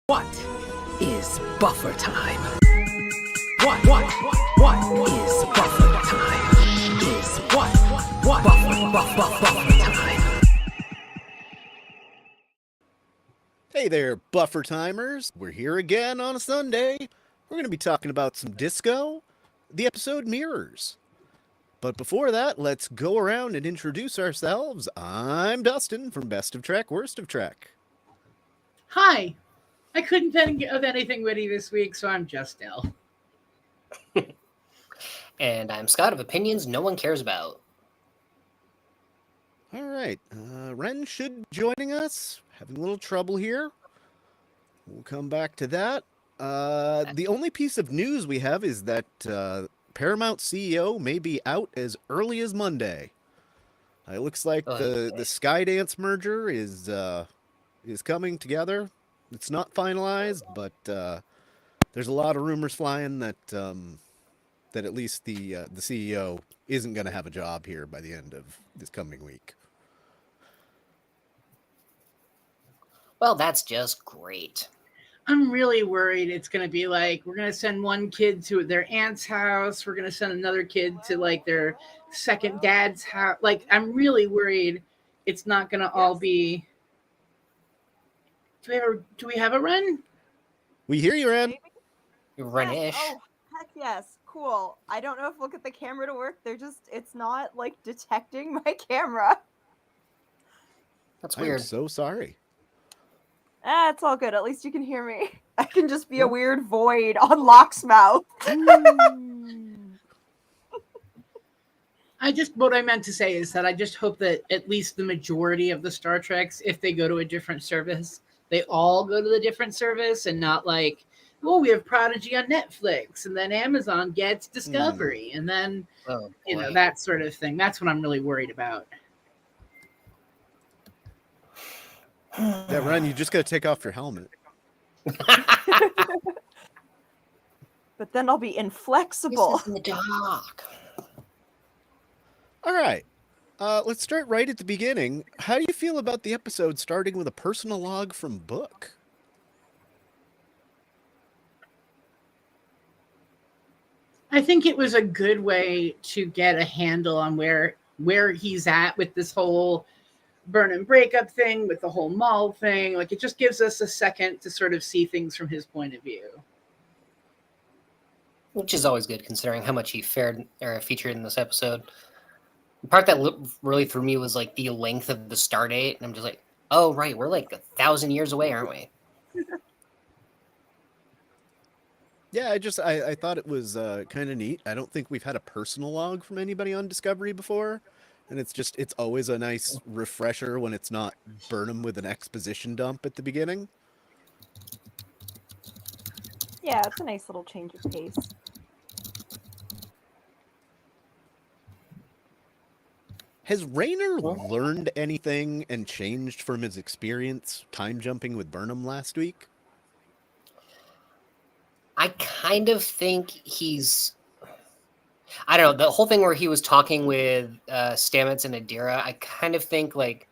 What is buffer time? What is buffer time? Is what buffer time? Hey there, buffer timers. We're here again on a Sunday. We're going to be talking about some disco, the episode Mirrors. But before that, let's go around and introduce ourselves. I'm Dustin from Best of Trek, Worst of Trek. Hi. I couldn't think of anything witty this week, so I'm just L. And I'm Scott of Opinions No One Cares About. All right, Ren should be joining us. Having a little trouble here. We'll come back to that. The only piece of news we have is that Paramount CEO may be out as early as Monday. It looks like the Skydance merger is coming together. It's not finalized, but there's a lot of rumors flying that that at least the CEO isn't going to have a job here by the end of this coming week. Well, that's just great. I'm really worried it's going to be like, we're going to send one kid to their aunt's house. We're going to send another kid to like their second dad's house. Like, I'm really worried it's not going to all be. Do we have a Ren? We hear you, Ren. Renish. Yes. Oh, heck yes. Cool. I don't know if we'll get the camera to work. It's not like detecting my camera. That's weird. I'm so sorry. It's all good. At least you can hear me. I can just be a weird void on Locke's mouth. What I meant to say is that I just hope that at least the majority of the Star Treks, if they go to a different service, they all go to the different service and not like, well, we have Prodigy on Netflix and then Amazon gets Discovery and then, that sort of thing. That's what I'm really worried about. Yeah, Ren, you just got to take off your helmet. But then I'll be inflexible. This is in the dark. All right. Let's start right at the beginning. How do you feel about the episode starting with a personal log from Book? I think it was a good way to get a handle on where he's at with this whole Burnham breakup thing, with the whole Maul thing. Like, it just gives us a second to sort of see things from his point of view. Which is always good, considering how much he featured in this episode. The part that really threw me was like the length of the star date, and I'm just like, oh right, we're like 1,000 years away, aren't we? Yeah, I thought it was kind of neat. I don't think we've had a personal log from anybody on Discovery before, and it's always a nice refresher when it's not Burnham with an exposition dump at the beginning. Yeah, it's a nice little change of pace. Has Rayner learned anything and changed from his experience time jumping with Burnham last week? I kind of think he's... I don't know, the whole thing where he was talking with Stamets and Adira, I kind of think, like,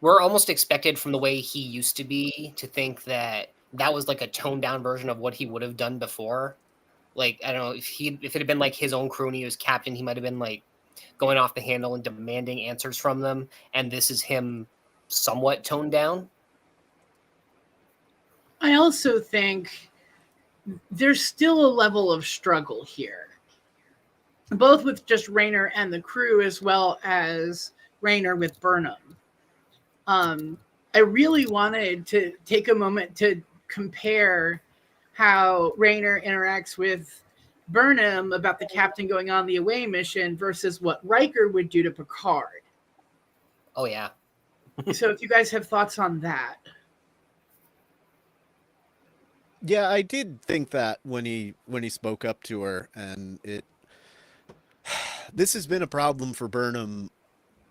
we're almost expected from the way he used to be to think that that was, like, a toned-down version of what he would have done before. Like, I don't know, if it had been, like, his own crew and he was captain, he might have been, like, going off the handle and demanding answers from them, and this is him somewhat toned down. I also think there's still a level of struggle here, both with just Rayner and the crew, as well as Rayner with Burnham. I really wanted to take a moment to compare how Rayner interacts with Burnham about the captain going on the away mission versus what Riker would do to Picard. Oh, yeah. So if you guys have thoughts on that. Yeah, I did think that when he spoke up to her, and this has been a problem for Burnham,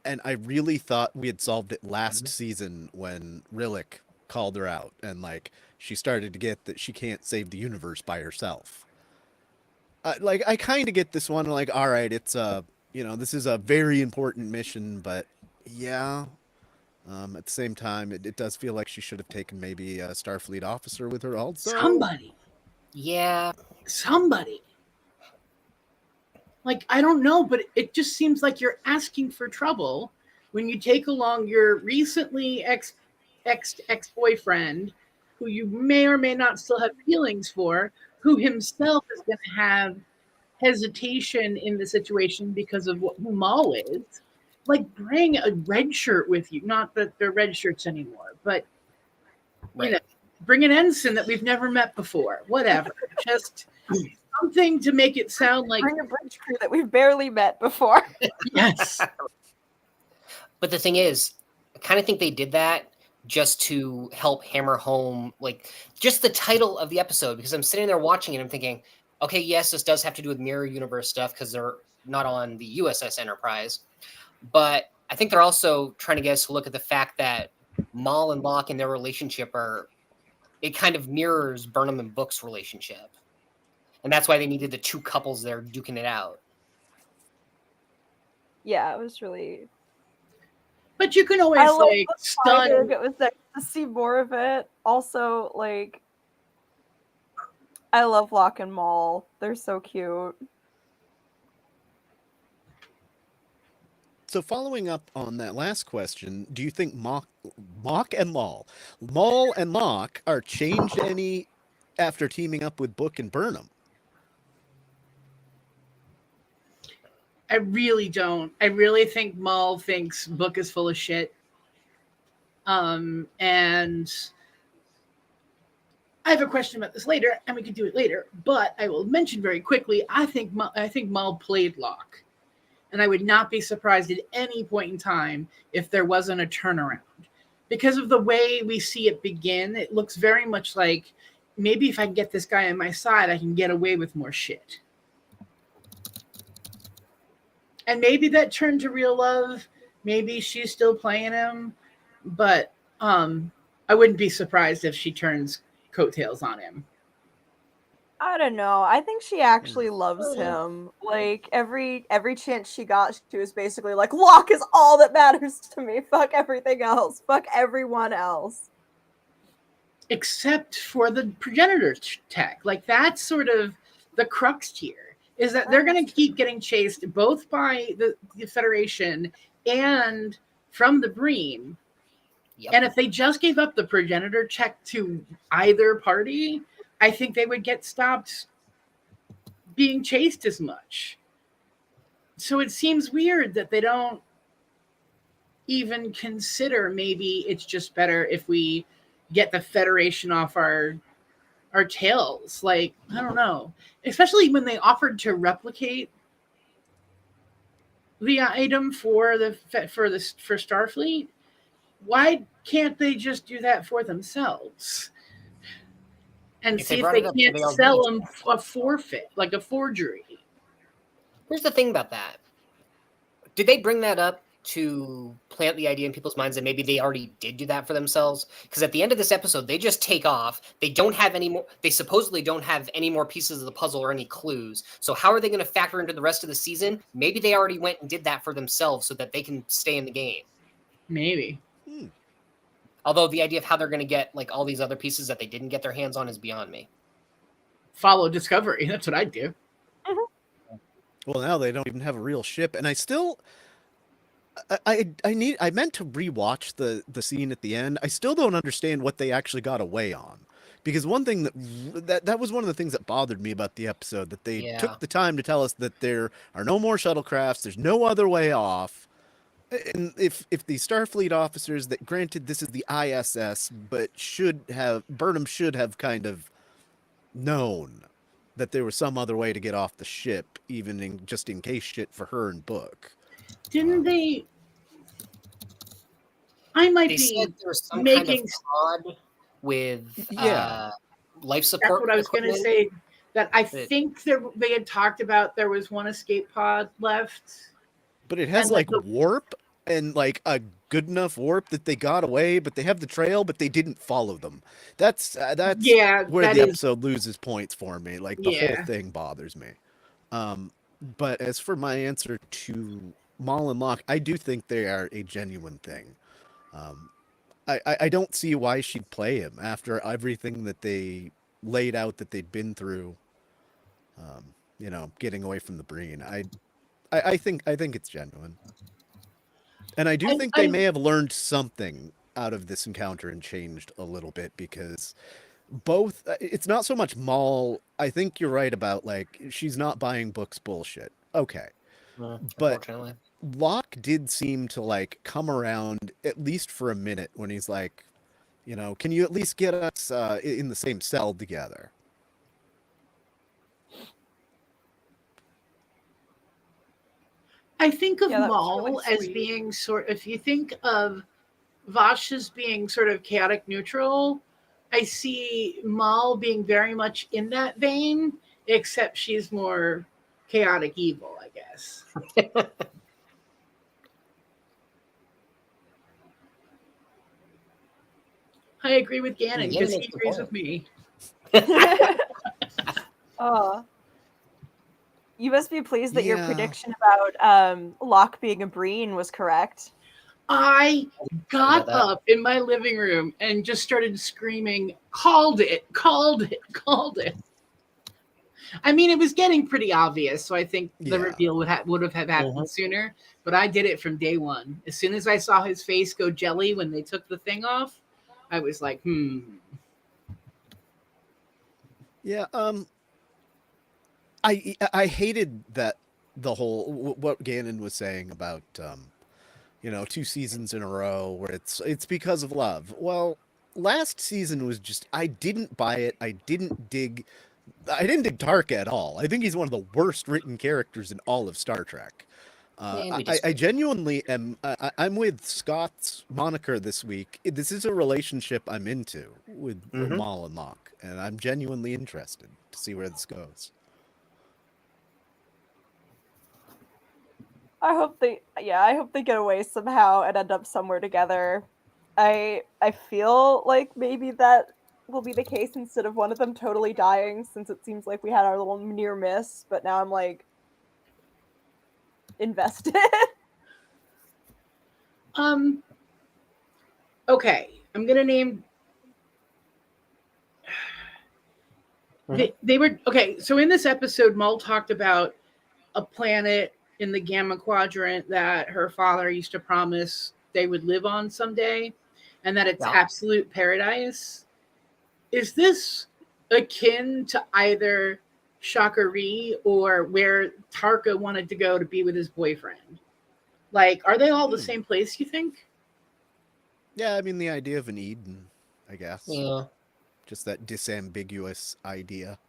and I really thought we had solved it last season when Rillick called her out and like she started to get that she can't save the universe by herself. I kind of get this one, like, all right, it's this is a very important mission, but yeah, At the same time, it does feel like she should have taken maybe a Starfleet officer with her also. Somebody. Yeah. Somebody. Like, I don't know, but it just seems like you're asking for trouble when you take along your recently ex-boyfriend, who you may or may not still have feelings for, who himself is going to have hesitation in the situation because of who Maul is. Like, bring a red shirt with you. Not that they're red shirts anymore, but you know, bring an ensign that we've never met before. Whatever. Just something to make it sound like Bring a bridge crew that we've barely met before. yes. But the thing is, I kind of think they did that just to help hammer home, like, just the title of the episode, because I'm sitting there watching it and I'm thinking, okay, yes, this does have to do with mirror universe stuff because they're not on the USS Enterprise. But I think they're also trying to get us to look at the fact that Maul and Locke and their relationship it kind of mirrors Burnham and Book's relationship. And that's why they needed the two couples there duking it out. Yeah, it was really. But you can always I love like the stun. It was nice to see more of it. Also, like, I love Locke and Maul. They're so cute. So following up on that last question, do you think Maul and Locke are changed any after teaming up with Book and Burnham? I really don't. I really think Maul thinks Book is full of shit. And I have a question about this later, and we can do it later. But I will mention very quickly. I think Maul played Locke, and I would not be surprised at any point in time if there wasn't a turnaround, because of the way we see it begin. It looks very much like maybe if I can get this guy on my side, I can get away with more shit. And maybe that turned to real love. Maybe she's still playing him, but I wouldn't be surprised if she turns coattails on him. I don't know. I think she actually loves him. Like, every chance she got, she was basically like, Locke is all that matters to me. Fuck everything else. Fuck everyone else. Except for the progenitor tech. Like, that's sort of the crux here, is that they're going to keep getting chased both by the Federation and from the Breen. Yep. And if they just gave up the progenitor check to either party, I think they would get stopped being chased as much. So it seems weird that they don't even consider maybe it's just better if we get the Federation off our tails. Like, I don't know. Especially when they offered to replicate the item for Starfleet. Why can't they just do that for themselves and see if they can't sell them a forfeit, like a forgery? Here's the thing about that. Did they bring that up to plant the idea in people's minds that maybe they already did do that for themselves? Because at the end of this episode, they just take off. They don't have any more. They supposedly don't have any more pieces of the puzzle or any clues. So how are they going to factor into the rest of the season? Maybe they already went and did that for themselves so that they can stay in the game. Maybe. Although the idea of how they're going to get like all these other pieces that they didn't get their hands on is beyond me. Follow Discovery. That's what I'd do. Well, now they don't even have a real ship, and I still, I meant to rewatch the scene at the end. I still don't understand what they actually got away on, because one thing that was one of the things that bothered me about the episode, that they took the time to tell us that there are no more shuttlecrafts, there's no other way off. And if the Starfleet officers, that granted this is the ISS, but Burnham should have kind of known that there was some other way to get off the ship, even just in case shit for her and Book. Didn't they? I might be there was some making kind of fraud with life support. That's what I was going to say. That I think they had talked about there was one escape pod left. But it has like warp and like a good enough warp that they got away, but they have the trail, but they didn't follow them. That's where the episode loses points for me. Like the whole thing bothers me. But as for my answer to Maul and Locke, I do think they are a genuine thing. I don't see why she'd play him after everything that they laid out that they'd been through. Getting away from the Breen. I think it's genuine, and I do think they may have learned something out of this encounter and changed a little bit because both. It's not so much Maul. I think you're right about like she's not buying books bullshit. Okay, but Unfortunately. Locke did seem to like come around at least for a minute when he's like, can you at least get us in the same cell together? I think of Yeah, that was Maul really as sweet. being if you think of Vosh as being sort of chaotic neutral, I see Maul being very much in that vein, except she's more chaotic evil, I guess. I agree with Gannon Gannon because he makes a agrees point. with me. Oh. You must be pleased that your Yeah. prediction about Locke being a Breen was correct. I got that. up in my living room and just started screaming, called it, called it, called it. I mean, it was getting pretty obvious, so I think the Yeah. reveal would have happened sooner. But I did it from day one. As soon as I saw his face go jelly when they took the thing off, I was like, Yeah. I hated that the whole what Gannon was saying about 2 seasons in a row where it's because of love. Well, last season was just I didn't buy it. I didn't dig Tark at all. I think he's one of the worst written characters in all of Star Trek. I genuinely am. I'm with Scott's moniker this week. This is a relationship I'm into with Maul and Locke, and I'm genuinely interested to see where this goes. I hope they get away somehow and end up somewhere together. I feel like maybe that will be the case instead of one of them totally dying, since it seems like we had our little near miss, but now I'm like invested. okay, I'm gonna name. They were okay. So in this episode, Maul talked about a planet in the Gamma Quadrant that her father used to promise they would live on someday, and that it's absolute paradise. Is this akin to either Shakari or where Tarka wanted to go to be with his boyfriend? Like, are they all the same place, you think? Yeah, I mean the idea of an Eden, I guess. Yeah. Just that disambiguous idea.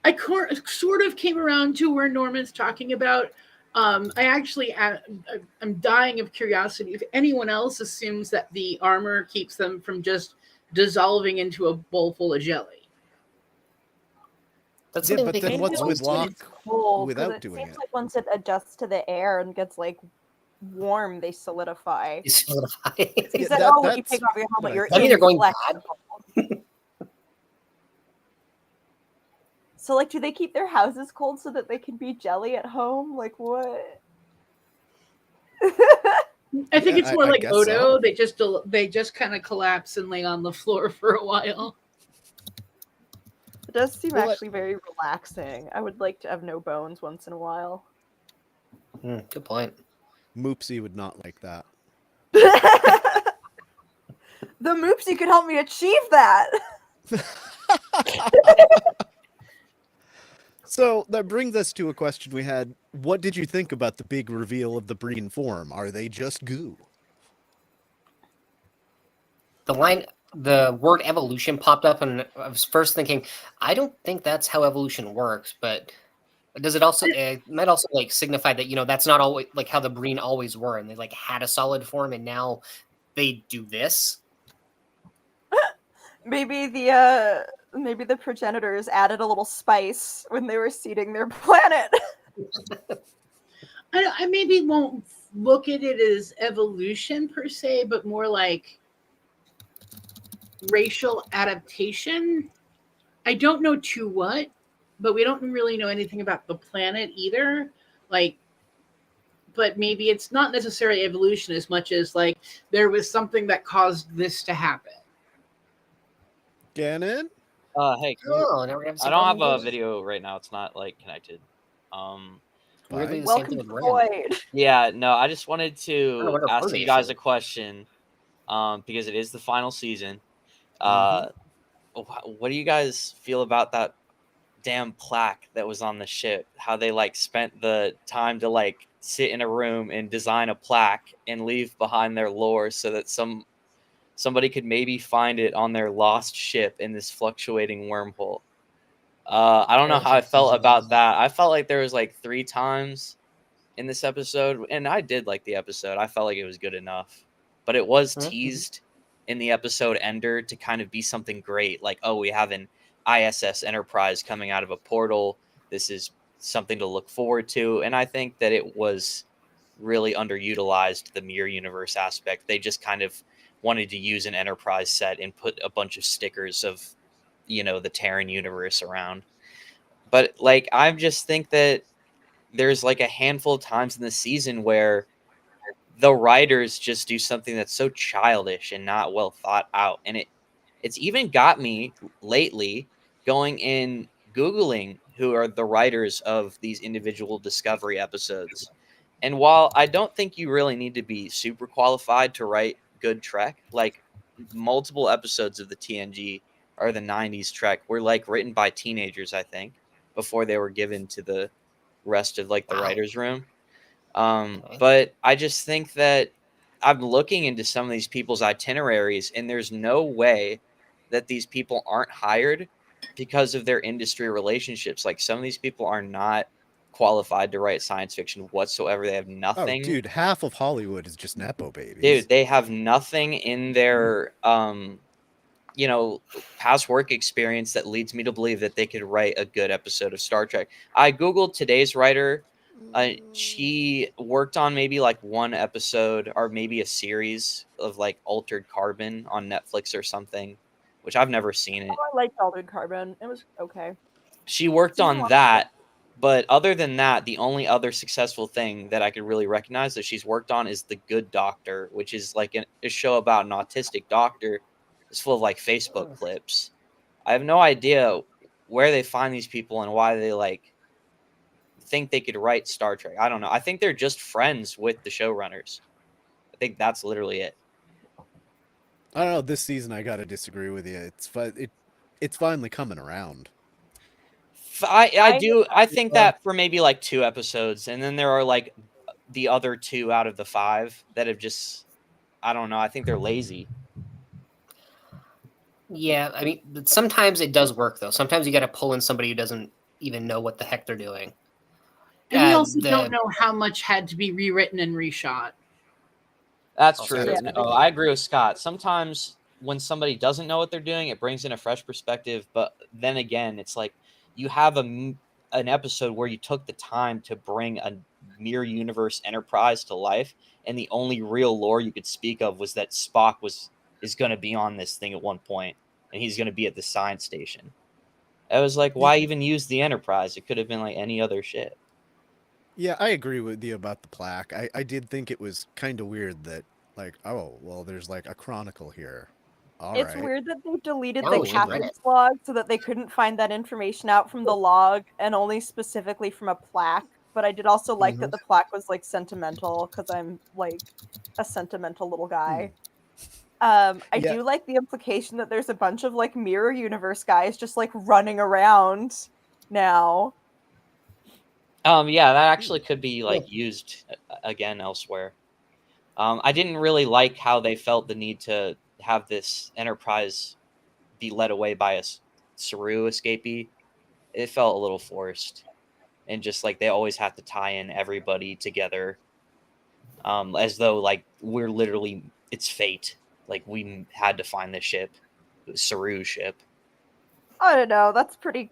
I sort of came around to where Norman's talking about. I'm dying of curiosity if anyone else assumes that the armor keeps them from just dissolving into a bowl full of jelly. That's Yeah, something but they then can what's with Locke without it doing seems it? like once it adjusts to the air and gets like warm, they solidify. You solidify. He Yeah, said, that- when you that's take off your helmet, what I you're thought. Maybe they're going inflexible." So, like, do they keep their houses cold so that they can be jelly at home? Like, what? I think it's more I like guess Odo. so. They just kind of collapse and lay on the floor for a while. It does seem Well, actually very relaxing. I would like to have no bones once in a while. Good point. Moopsy would not like that. The Moopsy could help me achieve that. So that brings us to a question we had. What did you think about the big reveal of the Breen form? Are they just goo? The word evolution popped up, and I was first thinking, I don't think that's how evolution works, but does it also, it might also like signify that, that's not always like how the Breen always were, and they like had a solid form, and now they do this. Maybe the progenitors added a little spice when they were seeding their planet. I maybe won't look at it as evolution per se, but more like racial adaptation. I don't know to what, but we don't really know anything about the planet either. Like, but maybe it's not necessarily evolution as much as like there was something that caused this to happen. Gannon? Hey, can you, Oh, now we have I don't have a some video right now. It's not like connected. weirdly the Fine. same thing Welcome with to Rand. Void. Yeah, no, I just wanted to wonder ask Purdy you guys issue. a question, because it is the final season. Mhm. What do you guys feel about that damn plaque that was on the ship? How they like spent the time to like sit in a room and design a plaque and leave behind their lore so that somebody could maybe find it on their lost ship in this fluctuating wormhole. I don't know how I felt about that. I felt like there was like 3 times in this episode, and I did like the episode. I felt like it was good enough, but it was Mhm. teased in the episode ender to kind of be something great, like, oh, we have an ISS Enterprise coming out of a portal. This is something to look forward to, and I think that it was really underutilized, the mirror universe aspect. They just kind of wanted to use an Enterprise set and put a bunch of stickers of, the Terran universe around. But like, I just think that there's like a handful of times in the season where the writers just do something that's so childish and not well thought out, and it's even got me lately going in googling who are the writers of these individual Discovery episodes. And while I don't think you really need to be super qualified to write good Trek, like multiple episodes of the TNG or the 90s Trek were like written by teenagers, I think, before they were given to the rest of like the Wow. writers room. Okay. But I just think that I'm looking into some of these people's itineraries, and there's no way that these people aren't hired because of their industry relationships. Like, some of these people are not qualified to write science fiction whatsoever. They have Oh, nothing. dude, half of Hollywood is just nepo babies. Dude, they have nothing in their past work experience that leads me to believe that they could write a good episode of Star Trek. I googled today's writer. She worked on maybe like 1 episode or maybe a series of like Altered Carbon on Netflix or something, which I've never seen it. Oh, I liked Altered Carbon. It was okay. She worked Season on one. that, but other than that, the only other successful thing that I could really recognize that she's worked on is The Good Doctor, which is like a show about an autistic doctor. It's full of like Facebook clips. I have no idea where they find these people and why they like think they could write Star Trek. I don't know. I think they're just friends with the showrunners. I think that's literally it. I don't know. This season, I gotta disagree with you. It's finally coming around. I think that for maybe like 2 episodes, and then there are like the other 2 out of the 5 that have just, I don't know. I think they're lazy. Yeah, I mean, but sometimes it does work though. Sometimes you got to pull in somebody who doesn't even know what the heck they're doing. And we also don't know how much had to be rewritten and reshot. That's Also, true. that's No, maybe- I agree with Scott. Sometimes when somebody doesn't know what they're doing, it brings in a fresh perspective. But then again, it's like you have an episode where you took the time to bring a mirror universe Enterprise to life, and the only real lore you could speak of was that Spock is going to be on this thing at one point, and he's going to be at the science station. I was like, why even use the Enterprise? It could have been like any other ship. Yeah, I agree with you about the plaque. I did think it was kind of weird that, like, oh, well, there's like a chronicle here. All It's right. weird that they deleted No, the we read captain's it. log so that they couldn't find that information out from the log and only specifically from a plaque. But I did also like that the plaque was like sentimental because I'm like a sentimental little guy. I Yeah. do like the implication that there's a bunch of like mirror universe guys just like running around now. Yeah, that actually could be like used again elsewhere. I didn't really like how they felt the need to have this Enterprise be led away by a Saru escapee. It felt a little forced, and just like they always have to tie in everybody together, as though like we're literally it's fate. Like we had to find the ship, the Saru ship. I don't know. That's pretty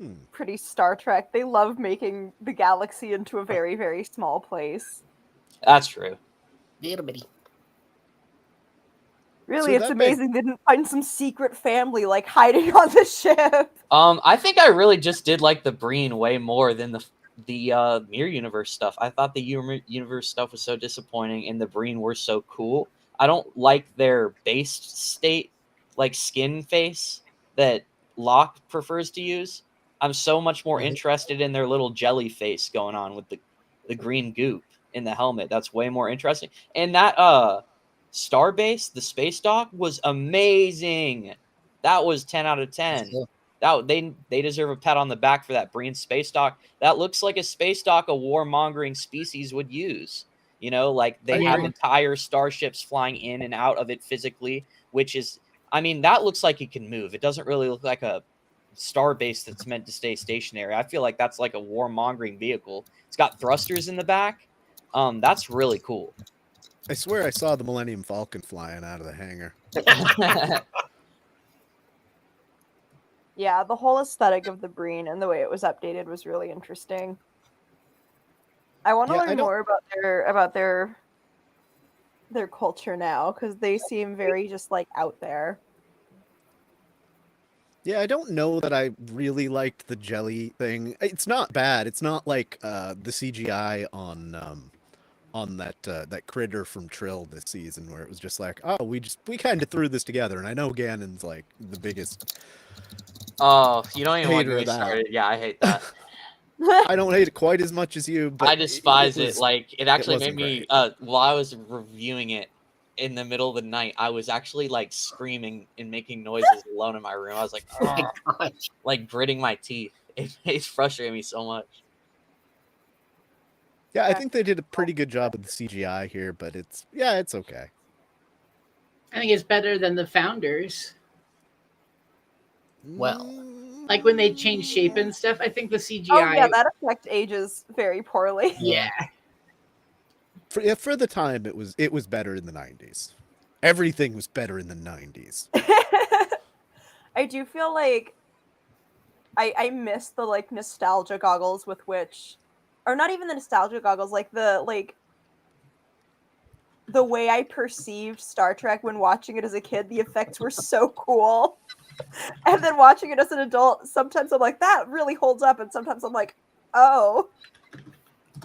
Star Trek. They love making the galaxy into a very, very small place. That's true. Little bitty. Really, So it's that begs- amazing they didn't find some secret family like hiding on the ship. I think I really just did like the Breen way more than the Mirror Universe stuff. I thought the Universe stuff was so disappointing, and the Breen were so cool. I don't like their base state, like skin face that Locke prefers to use. I'm so much more interested in their little jelly face going on with the green goop in the helmet. That's way more interesting. And that Starbase, the space dock, was amazing. That was 10 out of 10. That they deserve a pat on the back for that Breen space dock. That looks like a space dock a warmongering species would use. You know, like they I have agree. entire starships flying in and out of it physically, which is, I mean, that looks like it can move. It doesn't really look like a starbase that's meant to stay stationary. I feel like that's like a warmongering vehicle. It's got thrusters in the back. That's really cool. I swear I saw the Millennium Falcon flying out of the hangar. Yeah, the whole aesthetic of the Breen and the way it was updated was really interesting. I want to Yeah, I learn don't- more about their culture now because they seem very just like out there. Yeah, I don't know that I really liked the jelly thing. It's not bad. It's not like the CGI on that critter from Trill this season, where it was just like, oh, we kind of threw this together. And I know Gannon's like the biggest. Oh, you don't even want to Hater get of that. started. Yeah, I hate that. I don't hate it quite as much as you, but I despise it. was- Like, it actually made wasn't me great. while I was reviewing it in the middle of the night, I was actually like screaming and making noises alone in my room. I was like, Oh my "Oh," gosh. like gritting my teeth. It frustrated me so much. Yeah, I think they did a pretty good job with the CGI here, but it's okay. I think it's better than the Founders. Well. Like when they change shape and stuff, I think the CGI. Oh yeah, that effect ages very poorly. Yeah. For the time, it was better in the 90s. Everything was better in the 90s. I do feel like I miss the like nostalgia goggles with which, or not even the nostalgia goggles, like the way I perceived Star Trek when watching it as a kid. The effects were so cool, and then watching it as an adult, sometimes I'm like, that really holds up, and sometimes I'm like, oh.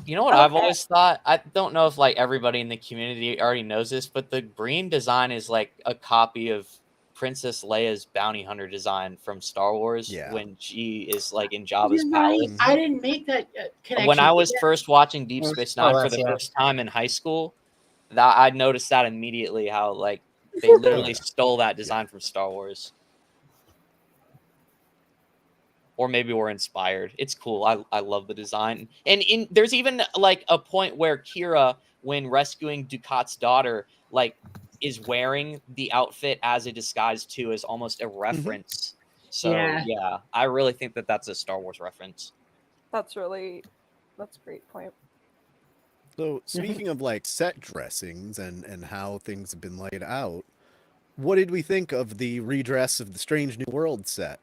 You know what I've Okay. always thought? I don't know if like everybody in the community already knows this, but the Breen design is like a copy of Princess Leia's bounty hunter design from Star Wars Yeah. when she is like in Jabba's You're right. palace. I didn't make that connection. When I was Yeah. first watching Deep Space Nine for that's- the yeah. first time in high school, that I noticed that immediately how like they literally stole that design from Star Wars. Or maybe we're inspired. It's cool. I love the design. And there's even like a point where Kira, when rescuing Ducat's daughter, like is wearing the outfit as a disguise too, as almost a reference. So yeah, I really think that that's a Star Wars reference. That's a great point. So speaking of like set dressings and how things have been laid out, what did we think of the redress of the Strange New Worlds set?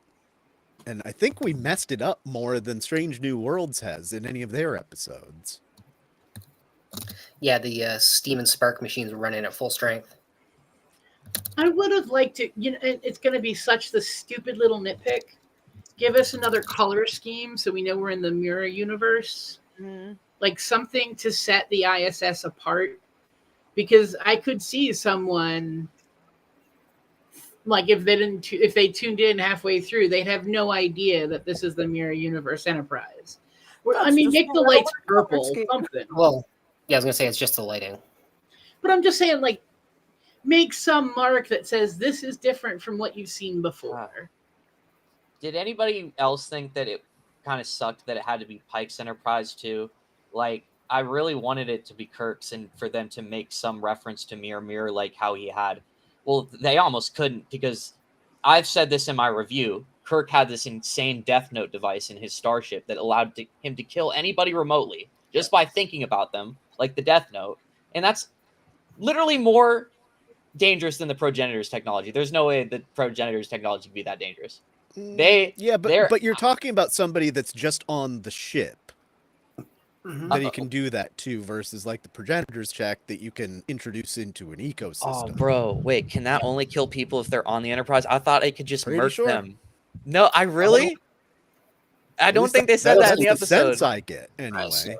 And I think we messed it up more than Strange New Worlds has in any of their episodes. Yeah, the steam and spark machines were running at full strength. I would have liked to, it's going to be such the stupid little nitpick. Give us another color scheme so we know we're in the mirror universe. Like something to set the ISS apart. Because I could see someone, like if they tuned in halfway through, they'd have no idea that this is the Mirror Universe Enterprise. I mean, make the lights purple, something. Well, yeah, I was gonna say it's just the lighting. But I'm just saying, like, make some mark that says this is different from what you've seen before. Did anybody else think that it kind of sucked that it had to be Pike's Enterprise too? Like, I really wanted it to be Kirk's and for them to make some reference to Mirror Mirror, like how he had. Well, they almost couldn't because I've said this in my review. Kirk had this insane Death Note device in his starship that allowed him to kill anybody remotely just by thinking about them, like the Death Note. And that's literally more dangerous than the Progenitor's technology. There's no way the Progenitor's technology could be that dangerous. But you're talking about somebody that's just on the ship. that he can do that too, versus like the progenitors check that you can introduce into an Oh, ecosystem. bro, wait, can that only kill people if they're on the Enterprise? I thought it could just Pretty murk sure. them. No, I really? I At don't least think they said that in the that's the sense episode. I get anyway.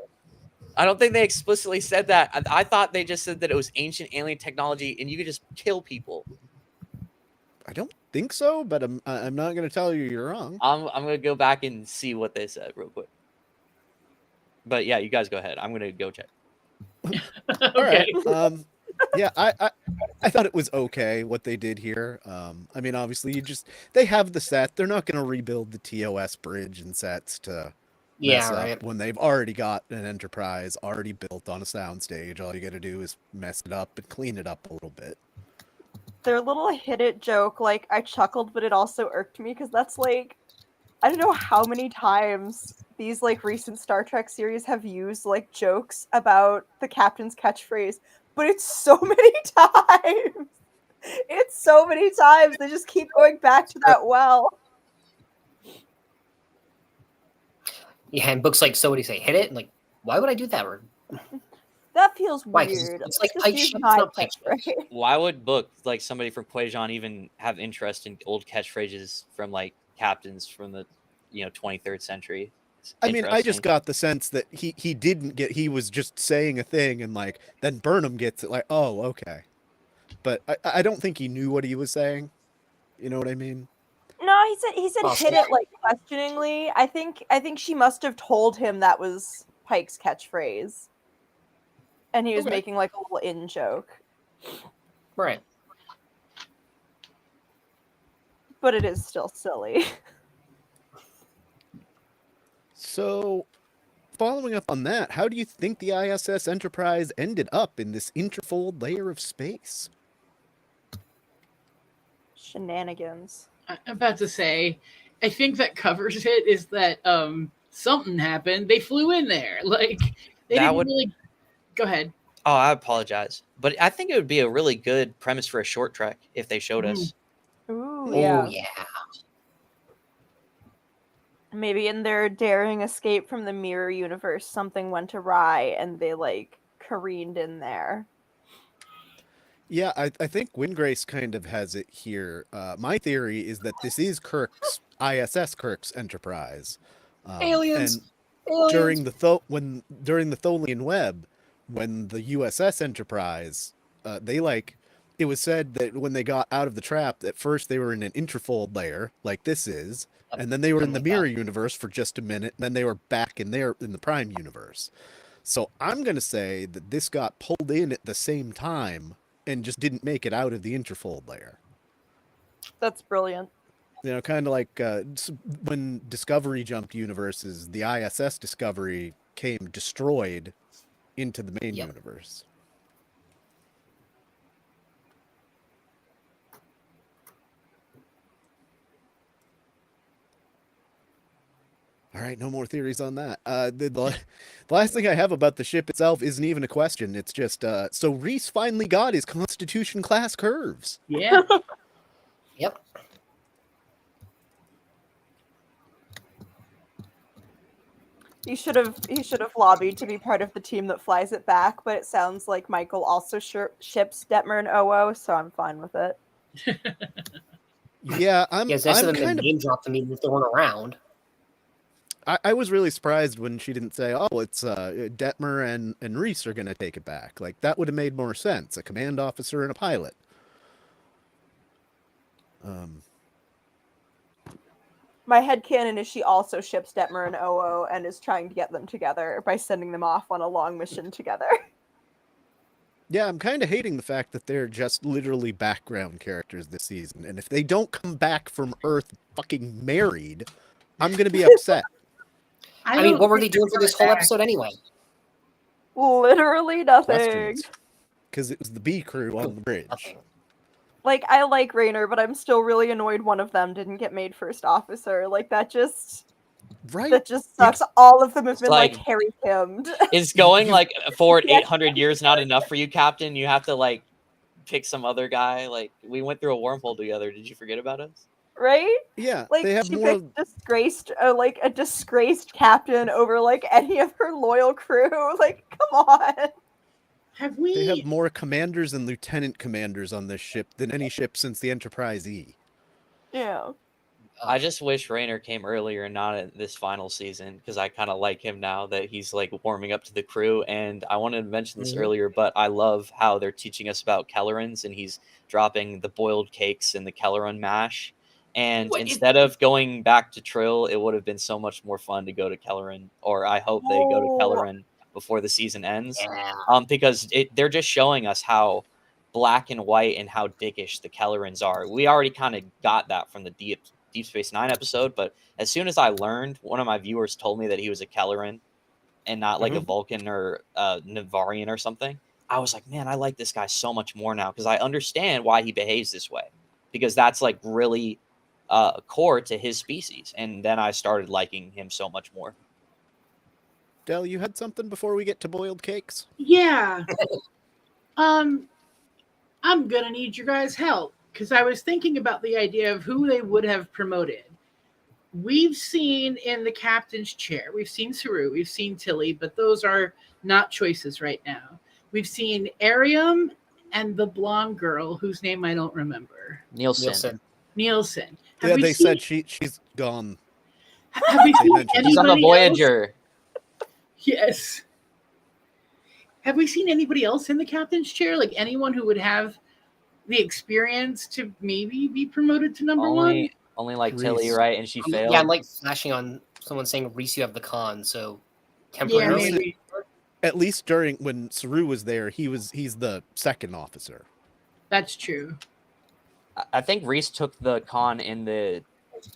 I don't think they explicitly said that. I thought they just said that it was ancient alien technology and you could just kill people. I don't think so, but I'm not going to tell you you're wrong. I'm going to go back and see what they said real quick. But yeah, you guys go ahead. I'm going to go check. All right. Yeah, I thought it was okay what they did here. I mean, obviously, they have the set. They're not going to rebuild the TOS bridge and sets to mess up when they've already got an Enterprise already built on a soundstage. All you got to do is mess it up and clean it up a little bit. Their little hit it joke, like, I chuckled, but it also irked me because that's like, I don't know how many times these like recent Star Trek series have used like jokes about the captain's catchphrase, but it's so many times. It's so many times. They just keep going back to that well. Yeah, and books like, so what do you say? Hit it? And like, why would I do that? That feels Why? 'Cause weird. it's like Just Pike use Ships, my not Pike Ships. catchphrase. Why would book like somebody from Quajon even have interest in old catchphrases from like captains from the 23rd century? It's I mean, I just interesting. got the sense that he was just saying a thing and like then Burnham gets it like, oh, okay. But I don't think he knew what he was saying. You know what I mean? No, he said Possibly. hit it like questioningly. I think she must have told him that was Pike's catchphrase. And he was Okay. making like a little in joke. Right. But it is still silly. So, following up on that, how do you think the ISS Enterprise ended up in this interfold layer of space? Shenanigans. I'm about to say, I think that covers it. Is that something happened? They flew in there. Like they That didn't would- really. Go ahead. Oh, I apologize, but I think it would be a really good premise for a short trek if they showed us. Ooh, Oh, yeah. yeah. Maybe in their daring escape from the mirror universe, something went awry and they like careened in there. Yeah, I think Windgrace kind of has it here. My theory is that this is ISS Kirk's Enterprise. Aliens. And during the Tholian Web, when the USS Enterprise, it was said that when they got out of the trap, at first they were in an interfold layer, like this is, and then they were in the mirror universe for just a minute, and then they were back in the Prime universe. So I'm going to say that this got pulled in at the same time and just didn't make it out of the interfold layer. That's brilliant. You know, kind of like when Discovery jumped universes, the ISS Discovery came destroyed into the main universe. All right, no more theories on that. The last thing I have about the ship itself isn't even a question. It's just, so Reese finally got his Constitution class curves. Yeah. Yep. He should have lobbied to be part of the team that flies it back, but it sounds like Michael also ships Detmer and OO, so I'm fine with it. Yeah, I'm Yes, that's them kind of... name drop them even if they weren't around. I was really surprised when she didn't say, oh, it's Detmer and Reese are going to take it back. Like, that would have made more sense. A command officer and a pilot. My headcanon is she also ships Detmer and OO and is trying to get them together by sending them off on a long mission together. Yeah, I'm kind of hating the fact that they're just literally background characters this season. And if they don't come back from Earth fucking married, I'm going to be upset. I mean, what were they doing for this whole episode anyway? Literally nothing. Because it was the B crew on the bridge. Nothing. Like, I like Raynor, but I'm still really annoyed one of them didn't get made first officer. Like, that just... Right? That just sucks. All of them have been, like Harry Kimmed. Is going, forward 800 years not enough for you, Captain? You have to, pick some other guy? Like, we went through a wormhole together. Did you forget about us? right? Yeah, Like they have she more. picked a disgraced captain over like any of her loyal crew. Like, come on. Have They we? have more commanders and lieutenant commanders on this ship than any ship since the Enterprise E. Yeah. I just wish Rayner came earlier and not at this final season because I kind of like him now that he's like warming up to the crew. And I wanted to mention this earlier, but I love how they're teaching us about Kellerons and he's dropping the boiled cakes and the Kelleron mash. And What- instead of going back to Trill, it would have been so much more fun to go to Kelleron, or I hope they go to Oh. Kelleron before the season ends. Yeah. Because they're just showing us how black and white and how dickish the Kellerons are. We already kind of got that from the Deep Space Nine episode, but as soon as I learned, one of my viewers told me that he was a Kelleron and not like a Vulcan or Navarian or something. I was like, man, I like this guy so much more now because I understand why he behaves this way, because that's like really core to his species. And then I started liking him so much more. Del, you had something before we get to boiled cakes? Yeah. I'm gonna need your guys' help because I was thinking about the idea of who they would have promoted. We've seen in the captain's chair, we've seen Saru, we've seen Tilly, but those are not choices right now. We've seen Arium and the blonde girl whose name I don't remember. Nielsen. Nielsen. Yeah, they said she's gone. Have we seen mentioned. He's on the anybody else? Voyager. Yes. Have we seen anybody else in the captain's chair? Like anyone who would have the experience to maybe be promoted to number one? Only like Reese. Tilly, right? And she failed. Yeah, I'm like flashing on someone saying, Reese, you have the con, so Yeah, temporarily. maybe. At least during when Saru was there, he's the second officer. That's true. I think Reese took the con in the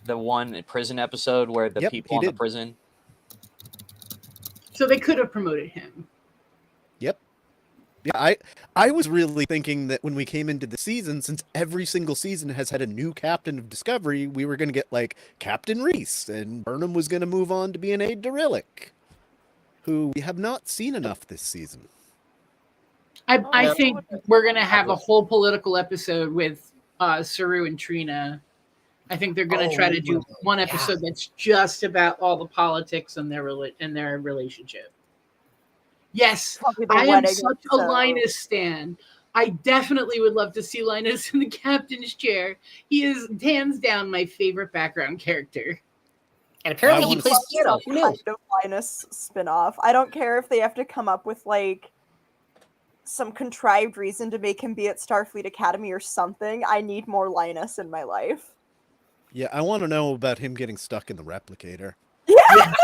one prison episode where the Yep, people he in the did. prison. So they could have promoted him. Yep. Yeah, I was really thinking that when we came into the season, since every single season has had a new captain of Discovery, we were going to get like Captain Reese, and Burnham was going to move on to be an aide to Rillick, who we have not seen enough this season. I Yeah. think we're going to have a whole political episode with Saru and Trina. I think they're going to try to do one episode that's just about all the politics and their relationship. Yes, Probably the I am wedding such a episode. Linus stan. I definitely would love to see Linus in the captain's chair. He is hands down my favorite background character. And apparently he wanna plays piano. Who knew? Kind of Linus spin-off. I don't care if they have to come up with like some contrived reason to make him be at Starfleet Academy or something. I need more Linus in my life. Yeah, I want to know about him getting stuck in the replicator. Yeah.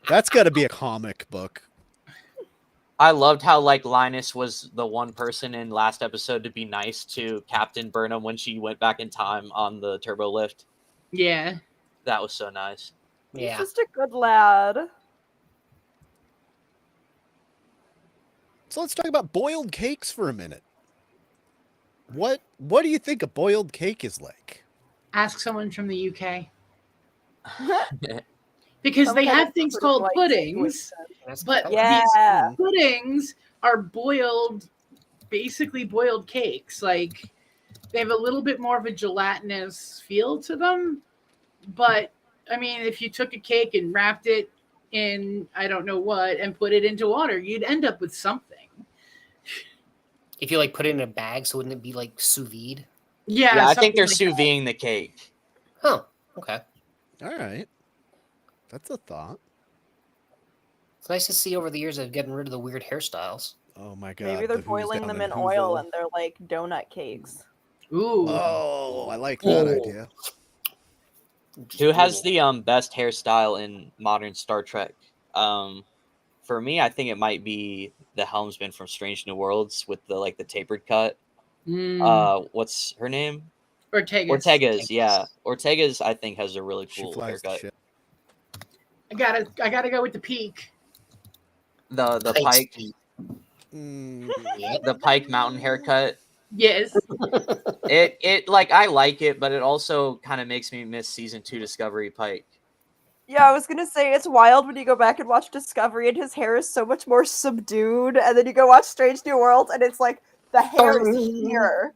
That's got to be a comic book. I loved how like Linus was the one person in last episode to be nice to Captain Burnham when she went back in time on the turbo lift. Yeah. That was so nice. He's Yeah. just a good lad. So let's talk about boiled cakes for a minute. What do you think a boiled cake is like? Ask someone from the UK. Because Some they kind have of things pudding called like puddings, That's but Yeah. these puddings are boiled, basically boiled cakes. Like they have a little bit more of a gelatinous feel to them. But I mean, if you took a cake and wrapped it in I don't know what and put it into water, you'd end up with something. If you like put it in a bag, so wouldn't it be like sous vide? Yeah, I think they're something sous videing the cake. Huh. Okay. All right. That's a thought. It's nice to see over the years of getting rid of the weird hairstyles. Oh my god. Maybe they're the who's boiling down them in oil Whoville. and they're like donut cakes. Ooh. Oh, I like that Ooh. idea. Who has the best hairstyle in modern Star Trek? For me, I think it might be the helmsman from Strange New Worlds with the tapered cut. What's her name? Ortega's, yeah. Ortega's, I think, has a really She cool flies the haircut. ship. I gotta go with the peak. The Pikes Pike, feet. Mm, the Pike Mountain haircut. Yes. It like I like it, but it also kind of makes me miss season 2 Discovery Pike. Yeah, I was gonna say it's wild when you go back and watch Discovery and his hair is so much more subdued, and then you go watch Strange New Worlds and it's like the hair is here.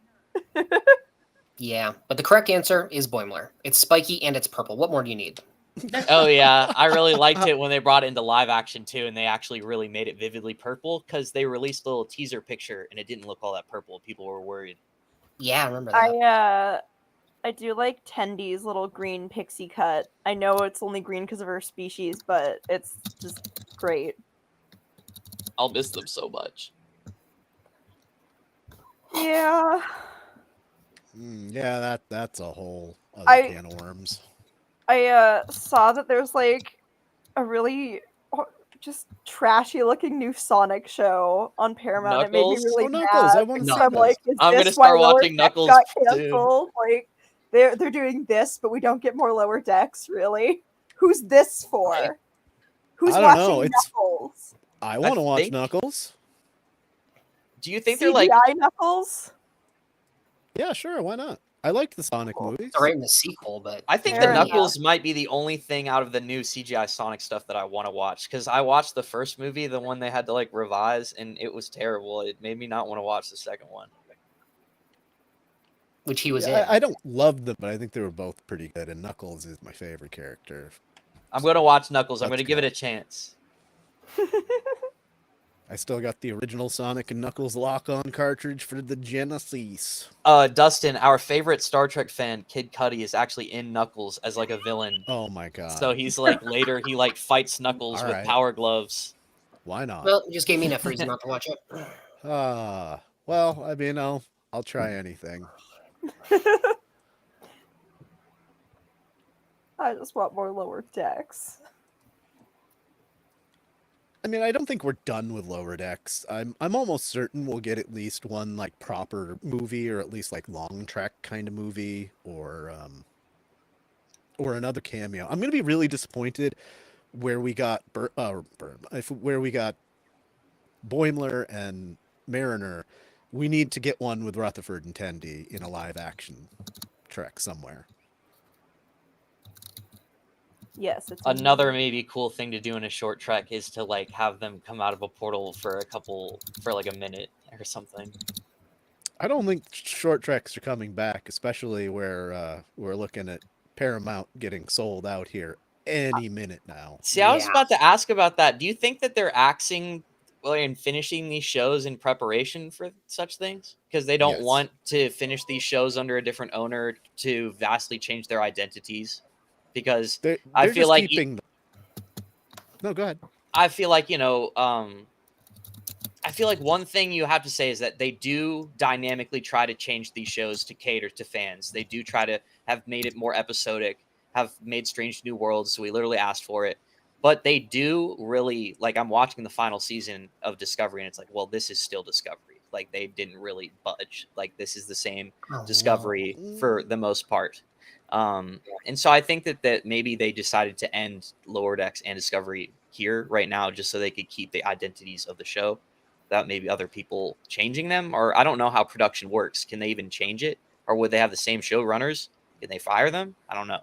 Yeah, but the correct answer is Boimler. It's spiky and it's purple. What more do you need? Oh yeah, I really liked it when they brought it into live action too, and they actually really made it vividly purple because they released a little teaser picture and it didn't look all that purple. People were worried. Yeah, I remember that. I do like Tendy's little green pixie cut. I know it's only green because of her species, but it's just great. I'll miss them so much. Yeah. Yeah, that's a whole other I- can of worms. I saw that there's like a really just trashy looking new Sonic show on Paramount. It made me Knuckles? really Oh, Knuckles, mad I wanna because see I'm this. like, is I'm gonna this why start Lower watching Decks Knuckles got soon. canceled? Like they're doing this, but we don't get more Lower Decks, really? Who's this for? Who's I don't watching know, it's- Knuckles? I want to watch think- Knuckles. Do you think CGI they're like? Knuckles? Yeah, sure, why not? I liked the Sonic Cool. movies. It's right in the sequel, but I think Fair the enough. Knuckles might be the only thing out of the new CGI Sonic stuff that I want to watch because I watched the first movie, the one they had to like revise, and it was terrible. It made me not want to watch the second one. which he was Yeah, in. I don't love them, but I think they were both pretty good, and Knuckles is my favorite character. I'm gonna watch Knuckles. I'm Let's gonna give it go. a chance. I still got the original Sonic and Knuckles lock-on cartridge for the Genesis. Dustin, our favorite Star Trek fan, Kid Cudi, is actually in Knuckles as like a villain. Oh my god. So he's like later he like fights Knuckles with Alright. power gloves. Why not? Well, you just gave me enough reason not to watch it. Well, I mean, I'll try anything. I just want more Lower Decks. I mean, I don't think we're done with Lower Decks. I'm almost certain we'll get at least one like proper movie, or at least like long trek kind of movie, or another cameo. I'm gonna be really disappointed where we got where we got Boimler and Mariner. We need to get one with Rutherford and Tendi in a live action trek somewhere. Yes, it's Another maybe cool thing to do in a short trek is to like have them come out of a portal for like a minute or something. I don't think short treks are coming back, especially where we're looking at Paramount getting sold out here any minute now. See, I was Yeah. about to ask about that. Do you think that they're axing and finishing these shows in preparation for such things? Because they don't Yes. want to finish these shows under a different owner to vastly change their identities. Because They're I feel just like keeping. No, go ahead. I feel like, I feel like one thing you have to say is that they do dynamically try to change these shows to cater to fans. They do try to have made it more episodic, have made Strange New Worlds. So we literally asked for it. But they do really, like, I'm watching the final season of Discovery, and it's like, well, this is still Discovery. Like, they didn't really budge. Like, this is the same Oh, Discovery no. for the most part. And so I think that maybe they decided to end Lower Decks and Discovery here right now just so they could keep the identities of the show without maybe other people changing them. Or I don't know how production works. Can they even change it? Or would they have the same showrunners? Can they fire them? I don't know.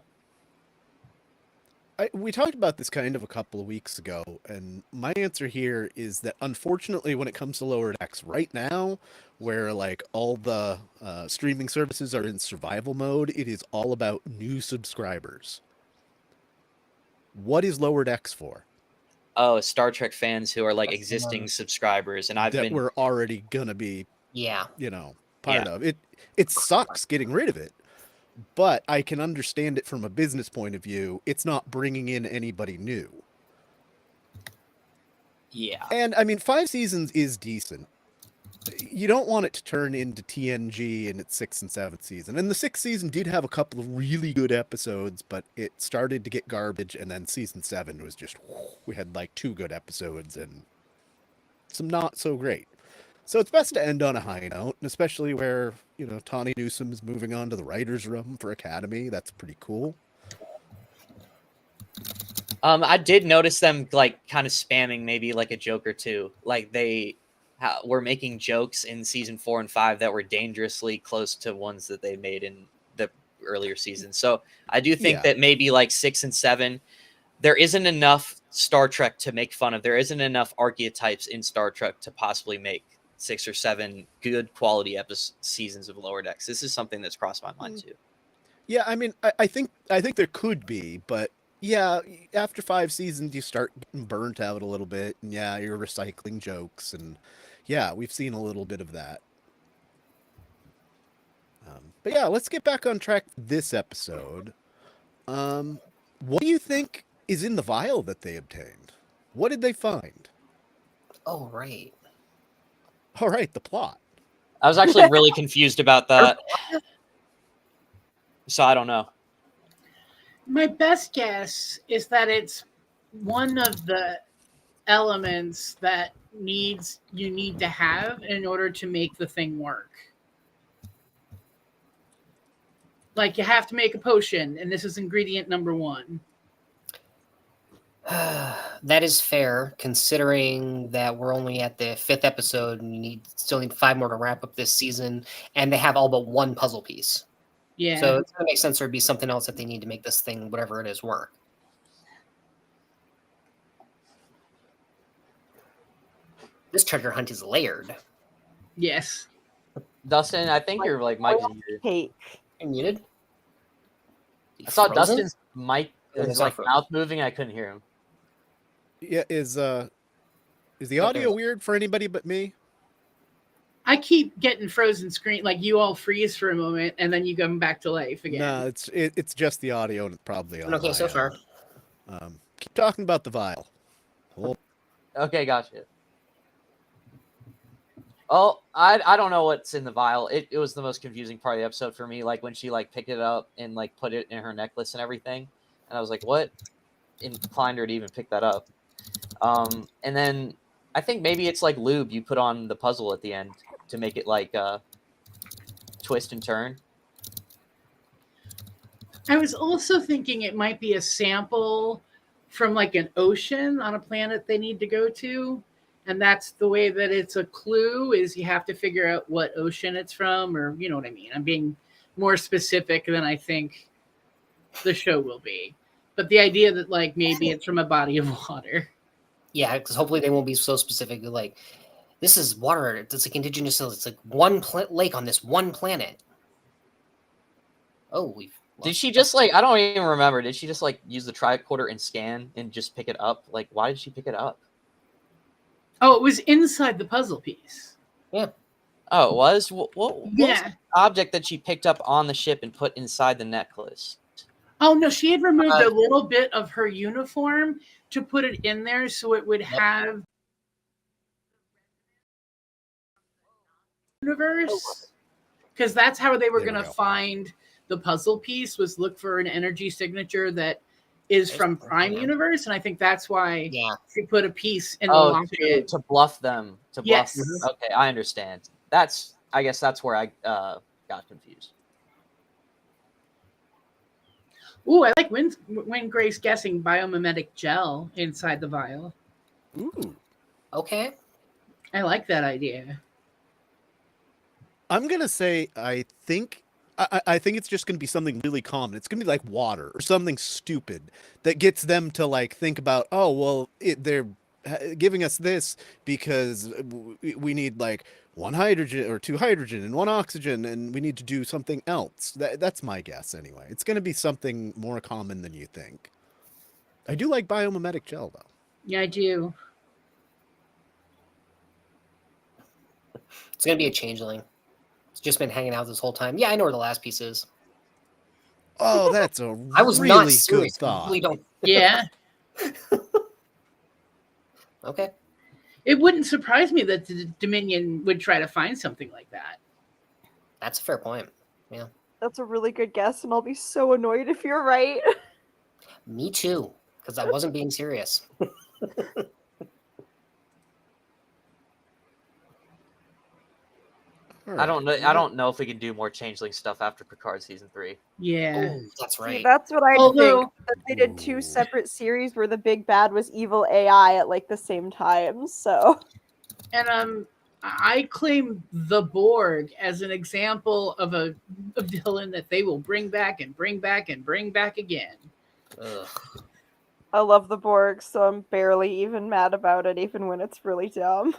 We talked about this kind of a couple of weeks ago, and my answer here is that unfortunately, when it comes to Lower Decks right now, where like all the streaming services are in survival mode, it is all about new subscribers. What is Lower Decks for? Oh, Star Trek fans who are like That's the existing one. subscribers. And I've That been, we're already gonna be, Yeah. part of it. It sucks getting rid of it, but I can understand it from a business point of view. It's not bringing in anybody new. yeah. And I mean, 5 seasons is decent. You don't want it to turn into TNG in its 6th and 7th season. And the 6th season did have a couple of really good episodes, but it started to get garbage. And then season 7 was just, we had like 2 good episodes and some not so great. So it's best to end on a high note, and especially where, Tawny Newsome is moving on to the writer's room for Academy. That's pretty cool. I did notice them like kind of spamming maybe like a joke or two. Like they were making jokes in season 4 and 5 that were dangerously close to ones that they made in the earlier seasons. So I do think that maybe like 6 and 7, there isn't enough Star Trek to make fun of. There isn't enough archetypes in Star Trek to possibly make 6 or 7 good quality seasons of Lower Decks. This is something that's crossed my mind too. Yeah, I mean, I think there could be, but yeah, after 5 seasons, you start getting burnt out a little bit, and yeah, you're recycling jokes, and yeah, we've seen a little bit of that. But yeah, let's get back on track this episode. What do you think is in the vial that they obtained? What did they find? Oh, right. All right, the plot. I was actually really confused about that. So I don't know. My best guess is that it's one of the elements that you need to have in order to make the thing work. Like, you have to make a potion, and this is ingredient number 1. That is fair, considering that we're only at the 5th episode, and you still need 5 more to wrap up this season, and they have all but 1 puzzle piece. Yeah. So it's gonna make sense there'd be something else that they need to make this thing, whatever it is, work. This treasure hunt is layered. Yes. Dustin, I think your like mic is muted. Cake. You're muted? I saw Frozen? Dustin's mic, Yeah, his it's not like frozen. mouth moving. I couldn't hear him. Yeah, is the audio weird for anybody but me? I keep getting frozen screen, like you all freeze for a moment, and then you come back to life again. No, it's just the audio, and probably on Okay, my so far. end. Keep talking about the vial. Well, Okay, gotcha. Oh, I don't know what's in the vial. It was the most confusing part of the episode for me. Like when she like picked it up and like put it in her necklace and everything, and I was like, what inclined her to even pick that up? And then I think maybe it's like lube you put on the puzzle at the end to make it like twist and turn. I was also thinking it might be a sample from like an ocean on a planet they need to go to. And that's the way that it's a clue, is you have to figure out what ocean it's from, or you know what I mean. I'm being more specific than I think the show will be. But the idea that like maybe it's from a body of water. Yeah, because hopefully they won't be so specific. Like, this is water. It's like indigenous. It's like one lake on this one planet. Oh, Did she just like, I don't even remember. Did she just like use the tricorder and scan and just pick it up? Like, why did she pick it up? Oh, it was inside the puzzle piece. Yeah. Oh, it was? What was Yeah. the object that she picked up on the ship and put inside the necklace? Oh, no, she had removed a little bit of her uniform to put it in there so it would have universe. Because that's how they were There we going to go. find the puzzle piece, was look for an energy signature that is from Prime Universe. And I think that's why she put a piece in the locket. To bluff them. To bluff Yes. them. Okay, I understand. I guess that's where I got confused. Ooh, I like when Grace guessing biomimetic gel inside the vial. Ooh. Okay. I like that idea. I'm gonna say I think it's just gonna be something really common. It's gonna be like water or something stupid that gets them to like think about, oh well, they're giving us this because we need like 1 hydrogen or 2 hydrogen and 1 oxygen, and we need to do something else. That's my guess anyway. It's gonna be something more common than you think. I do like biomimetic gel though. Yeah, I do. It's going to be a changeling. It's just been hanging out this whole time. Yeah, I know where the last piece is. Oh, that's a I was really not good serious. I thought. really don't. Yeah. Okay. It wouldn't surprise me that the Dominion would try to find something like that. That's a fair point. Yeah. That's a really good guess, and I'll be so annoyed if you're right. Me too, because I wasn't being serious. I don't know if we can do more changeling stuff after Picard season 3. Yeah. Oh, that's See, right. that's what I Although- think. That they did 2 separate series where the big bad was evil AI at like the same time. So And I claim the Borg as an example of a villain that they will bring back and bring back and bring back again. Ugh. I love the Borg, so I'm barely even mad about it, even when it's really dumb.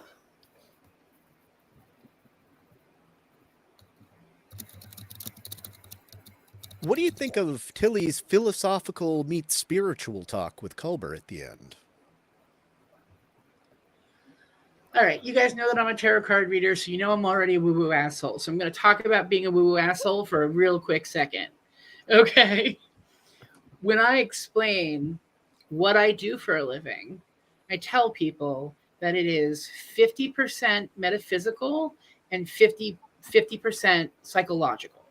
what do you think of Tilly's philosophical meets spiritual talk with Culber at the end? All right, you guys know that I'm a tarot card reader, so you know I'm already a woo-woo asshole. So I'm going to talk about being a woo-woo asshole for a real quick second. Okay? When I explain what I do for a living, I tell people that it is 50% metaphysical and 50% psychological.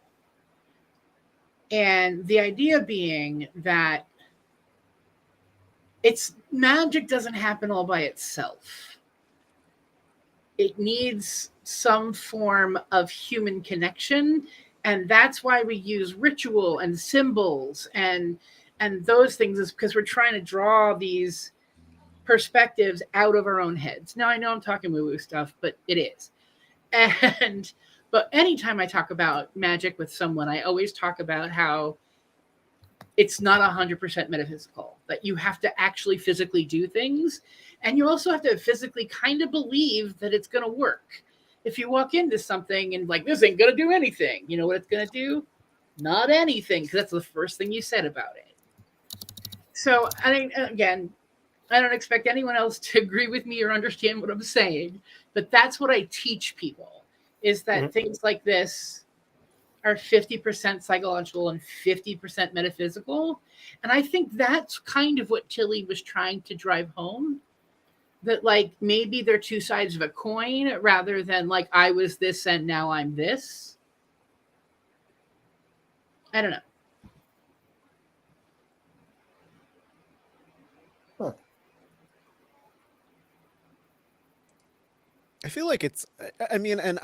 And the idea being that magic doesn't happen all by itself. It needs some form of human connection, and that's why we use ritual and symbols and those things, is because we're trying to draw these perspectives out of our own heads. Now I know I'm talking woo-woo stuff, but it is. But anytime I talk about magic with someone, I always talk about how it's not 100% metaphysical, that you have to actually physically do things. And you also have to physically kind of believe that it's going to work. If you walk into something and like, this ain't going to do anything, you know what it's going to do? Not anything, because that's the first thing you said about it. So, I mean, again, I don't expect anyone else to agree with me or understand what I'm saying, but that's what I teach people, is that things like this are 50% psychological and 50% metaphysical. And I think that's kind of what Tilly was trying to drive home. That like maybe they're two sides of a coin rather than like I was this and now I'm this. I don't know. Huh. I feel like it's, I mean, and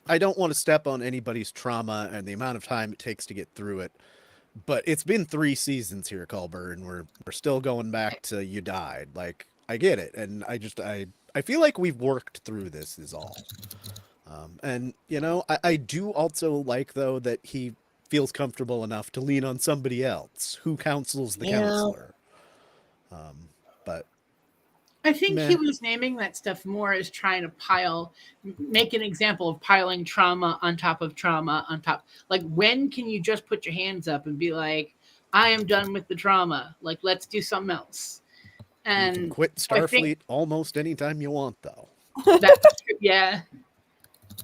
I don't want to step on anybody's trauma and the amount of time it takes to get through it, but it's been 3 seasons here, Culber, and we're still going back to you died. Like, I get it, and I feel like we've worked through this is all. And you know, I do also like though that he feels comfortable enough to lean on somebody else who counsels the counselor. But I think meh. he was naming that stuff more as trying to make an example of piling trauma on top of trauma on top. Like, when can you just put your hands up and be like, I am done with the trauma. Like, let's do something else. And you can quit Starfleet almost anytime you want, though. That's true, yeah.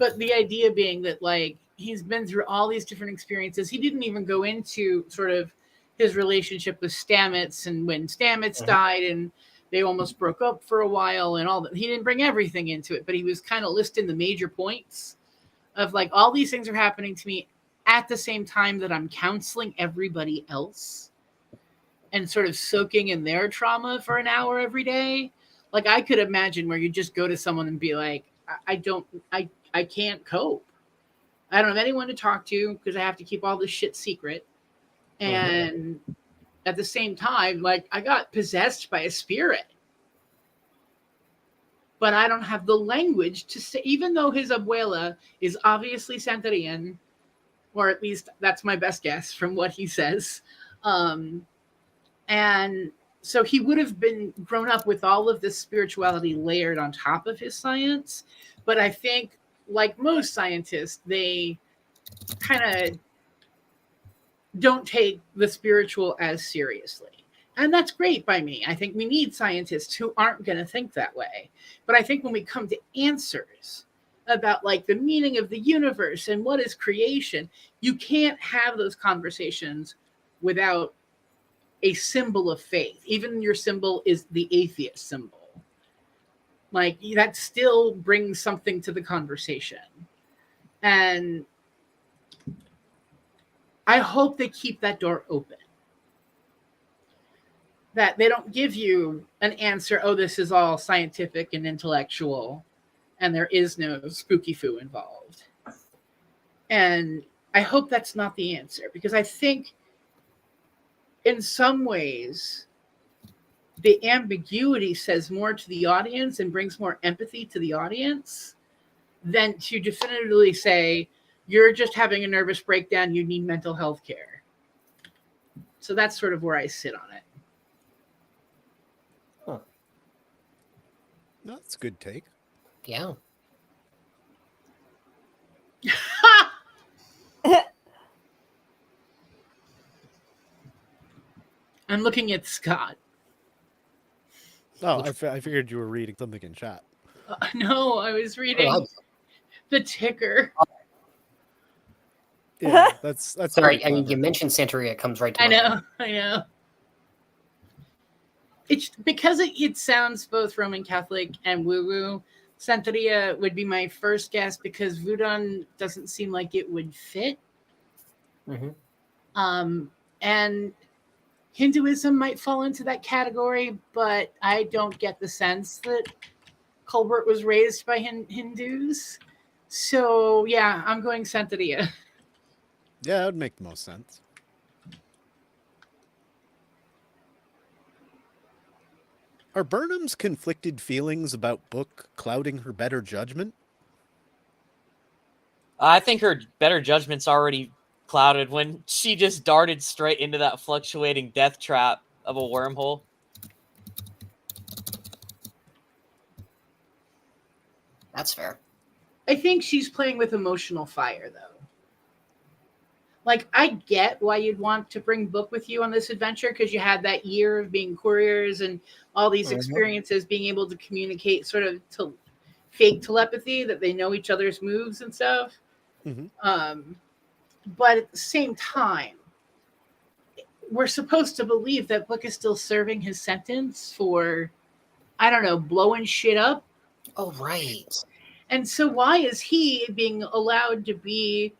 But the idea being that, like, he's been through all these different experiences. He didn't even go into sort of his relationship with Stamets, and when Stamets died and they almost broke up for a while and all that. He didn't bring everything into it, but he was kind of listing the major points of like, all these things are happening to me at the same time that I'm counseling everybody else and sort of soaking in their trauma for an hour every day. Like, I could imagine where you just go to someone and be like, I can't cope. I don't have anyone to talk to because I have to keep all this shit secret. And at the same time, like, I got possessed by a spirit. But I don't have the language to say, even though his abuela is obviously Santerian, or at least that's my best guess from what he says. And so he would have been grown up with all of this spirituality layered on top of his science. But I think, like most scientists, they kind of don't take the spiritual as seriously. And that's great by me. I think we need scientists who aren't going to think that way. But I think when we come to answers about like the meaning of the universe and what is creation, you can't have those conversations without a symbol of faith. Even your symbol is the atheist symbol. Like, that still brings something to the conversation. And I hope they keep that door open. That they don't give you an answer, oh, this is all scientific and intellectual, and there is no spooky foo involved. And I hope that's not the answer, because I think in some ways the ambiguity says more to the audience and brings more empathy to the audience than to definitively say, you're just having a nervous breakdown, you need mental health care. So that's sort of where I sit on it. Huh. That's a good take. Yeah. I'm looking at Scott. Oh, I figured you were reading something in chat. No, I was reading the ticker. Yeah, that's Sorry, pretty I mean, you clever. mentioned Santeria, it comes right to I mind. know. It's because it sounds both Roman Catholic and woo-woo. Santeria would be my first guess because Voodoo doesn't seem like it would fit. And Hinduism might fall into that category, but I don't get the sense that Colbert was raised by Hindus. So yeah, I'm going Santeria. Yeah, that would make the most sense. Are Burnham's conflicted feelings about Book clouding her better judgment? I think her better judgment's already clouded when she just darted straight into that fluctuating death trap of a wormhole. That's fair. I think she's playing with emotional fire, though. Like, I get why you'd want to bring Book with you on this adventure because you had that year of being couriers and all these experiences, being able to communicate sort of to fake telepathy that they know each other's moves and stuff. But at the same time, we're supposed to believe that Book is still serving his sentence for, I don't know, blowing shit up. Oh, right. And so why is he being allowed to be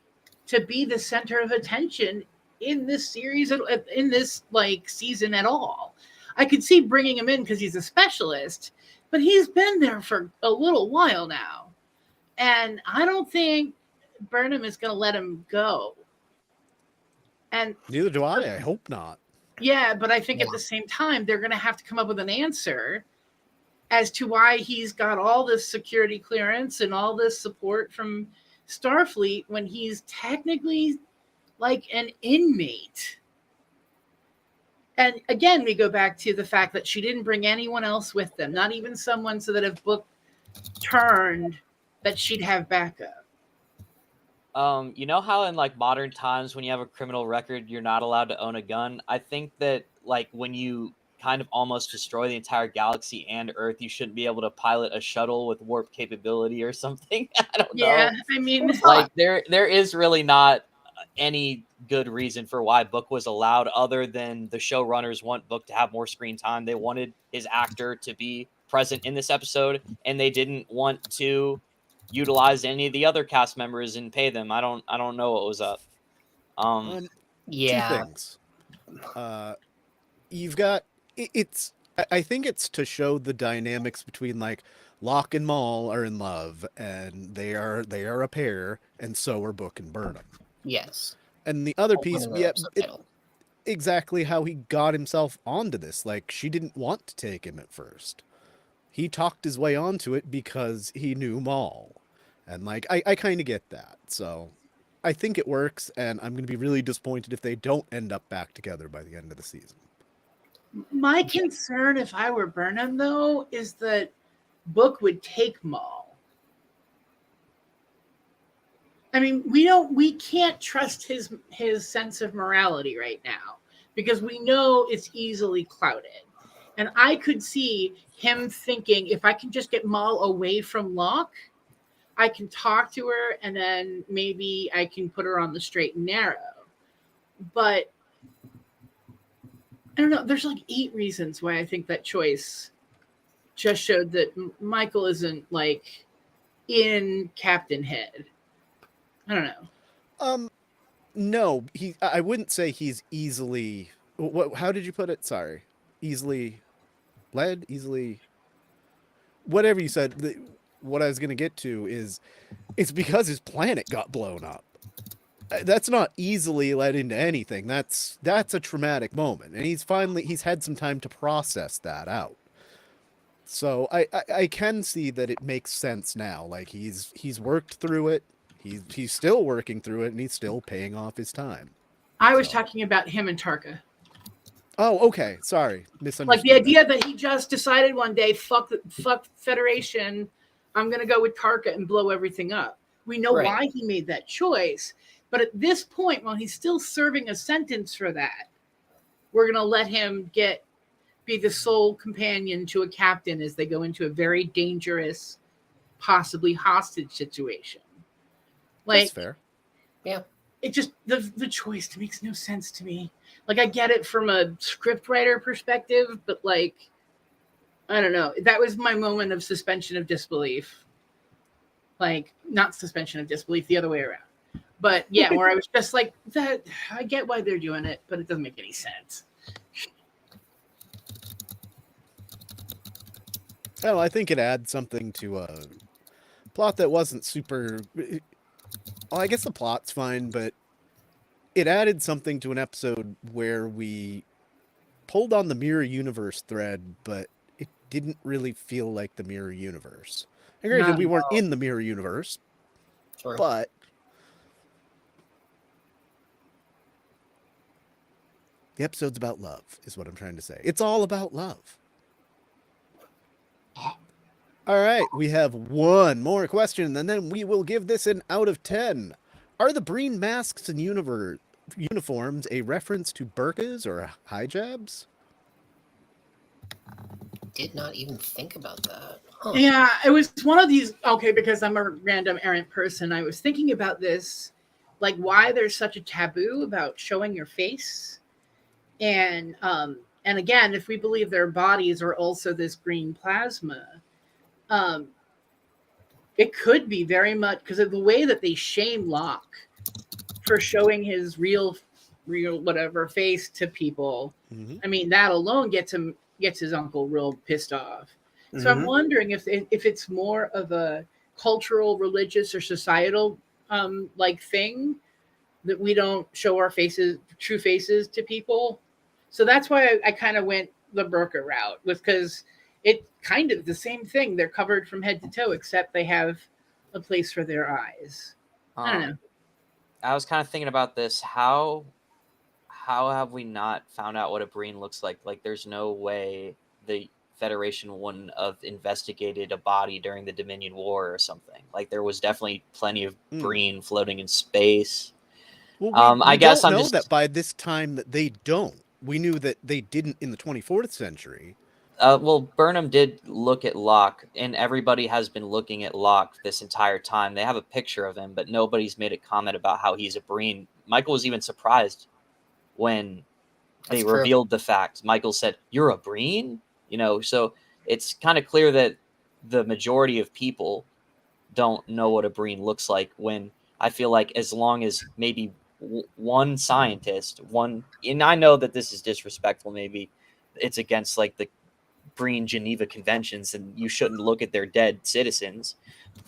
the center of attention in this series, in this like season at all? I could see bringing him in because he's a specialist, but he's been there for a little while now. And I don't think Burnham is going to let him go. And neither do I. I hope not. Yeah, but I think at the same time, they're going to have to come up with an answer as to why he's got all this security clearance and all this support from Starfleet when he's technically like an inmate. And again, we go back to the fact that she didn't bring anyone else with them, not even someone so that if Book turned, that she'd have backup. You know how in like modern times when you have a criminal record, you're not allowed to own a gun? I think that like when you kind of almost destroy the entire galaxy and Earth, you shouldn't be able to pilot a shuttle with warp capability or something. I don't know. Yeah, I mean, like there is really not any good reason for why Book was allowed other than the showrunners want Book to have more screen time. They wanted his actor to be present in this episode, and they didn't want to utilize any of the other cast members and pay them. I don't know what was up. Yeah. Two things. You've got I think it's to show the dynamics between like Locke and Maul are in love and they are a pair, and so are Book and Burnham. Yes. And the other piece, exactly how he got himself onto this. Like, she didn't want to take him at first. He talked his way onto it because he knew Maul. And like, I kind of get that. So I think it works, and I'm going to be really disappointed if they don't end up back together by the end of the season. My concern, if I were Burnham, though, is that Book would take Maul. I mean, we can't trust his sense of morality right now because we know it's easily clouded. And I could see him thinking, if I can just get Maul away from Locke, I can talk to her and then maybe I can put her on the straight and narrow. But I don't know. There's like 8 reasons why I think that choice just showed that Michael isn't like in Captain Head. I don't know. No, I wouldn't say he's easily. How did you put it? Sorry, easily led, easily. Whatever you said. What I was gonna get to is, it's because his planet got blown up. That's not easily led into anything. That's a traumatic moment, and he's had some time to process that out. So I can see that it makes sense now. Like he's worked through it. He's still working through it, and he's still paying off his time. I was talking about him and Tarka. Oh, okay. Sorry, misunderstood. Like the idea that he just decided one day, fuck Federation, I'm gonna go with Tarka and blow everything up. We know why he made that choice, but at this point, while he's still serving a sentence for that, we're going to let him be the sole companion to a captain as they go into a very dangerous, possibly hostage situation. That's Like, fair. Yeah. it just, the choice makes no sense to me. Like, I get it from a scriptwriter perspective, but like, I don't know. That was my moment of suspension of disbelief. Like, not suspension of disbelief, the other way around. But yeah, where I was just like, that, I get why they're doing it, but it doesn't make any sense. Well, I think it adds something to a plot that wasn't super. Well, I guess the plot's fine, but it added something to an episode where we pulled on the mirror universe thread, but it didn't really feel like the mirror universe. And granted, Not we at weren't all. in the mirror universe, Sure. but the episode's about love, is what I'm trying to say. It's all about love. All right, we have one more question, and then we will give this an out of 10. Are the Breen masks and uniforms a reference to burqas or hijabs? Did not even think about that. Huh. Yeah, it was one of these. Okay, because I'm a random errant person, I was thinking about this, like why there's such a taboo about showing your face, and again, if we believe their bodies are also this green plasma, it could be very much because of the way that they shame Locke for showing his real whatever face to people. Mm-hmm. I mean, that alone gets his uncle real pissed off. So I'm Mhm. wondering if it's more of a cultural, religious, or societal like thing that we don't show our true faces to people. So that's why I kind of went the burqa route, was because it kind of the same thing. They're covered from head to toe, except they have a place for their eyes. I don't know. I was kind of thinking about this. How have we not found out what a Breen looks like? Like, there's no way the Federation wouldn't have investigated a body during the Dominion War or something. Like, there was definitely plenty of Breen floating in space. Well, we I guess don't I'm know just that by this time that they don't. We knew that they didn't in the 24th century. well, Burnham did look at Locke, and everybody has been looking at Locke this entire time. They have a picture of him, but nobody's made a comment about how he's a Breen. Michael was even surprised when they That's true. revealed the fact. Michael said, "You're a Breen?" You know, so it's kind of clear that the majority of people don't know what a Breen looks like, when I feel like as long as maybe one scientist, and I know that this is disrespectful, maybe it's against like the Breen Geneva Conventions, and you shouldn't look at their dead citizens.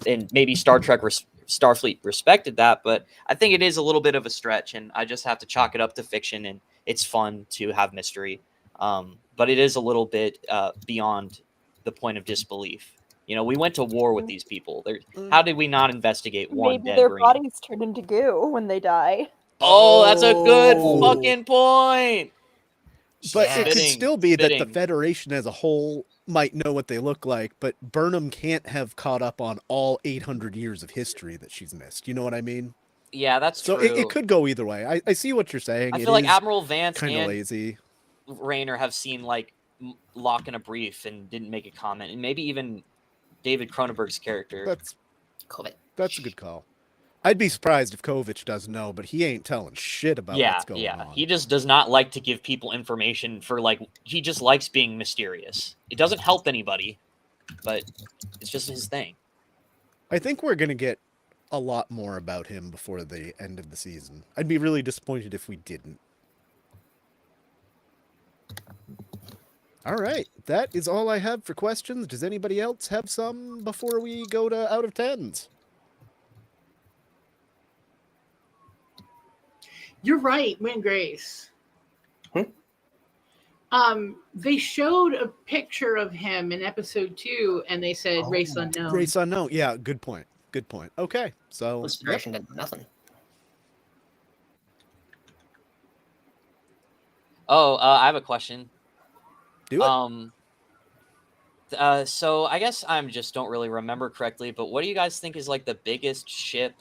And maybe Starfleet respected that, but I think it is a little bit of a stretch, and I just have to chalk it up to fiction, and it's fun to have mystery. But it is a little bit beyond the point of disbelief. You know, we went to war with these people. How did we not investigate one Maybe dead their Breen? bodies turn into goo when they die. Oh, that's a good Oh. fucking point. But it could Yes. still be that the Spitting. Federation as a whole might know what they look like, but Burnham can't have caught up on all 800 years of history that she's missed. You know what I mean? Yeah, that's So true. it could go either way. I see what you're saying. I It feel like is Admiral Vance kind of and lazy. Rayner have seen like Locke in a brief and didn't make a comment, and maybe even David Cronenberg's character. That's a good call. I'd be surprised if Kovich doesn't know, but he ain't telling shit about what's going on. He just does not like to give people information for like, he just likes being mysterious. It doesn't help anybody, but it's just his thing. I think we're going to get a lot more about him before the end of the season. I'd be really disappointed if we didn't. All right, that is all I have for questions. Does anybody else have some before we go to out of 10s? You're right, Win Grace. They showed a picture of him in episode 2, and they said race unknown. Race unknown. Yeah, good point. Good point. Okay, so This generation did nothing. Oh, I have a question. Do it. So I guess I just don't really remember correctly, but what do you guys think is like the biggest ship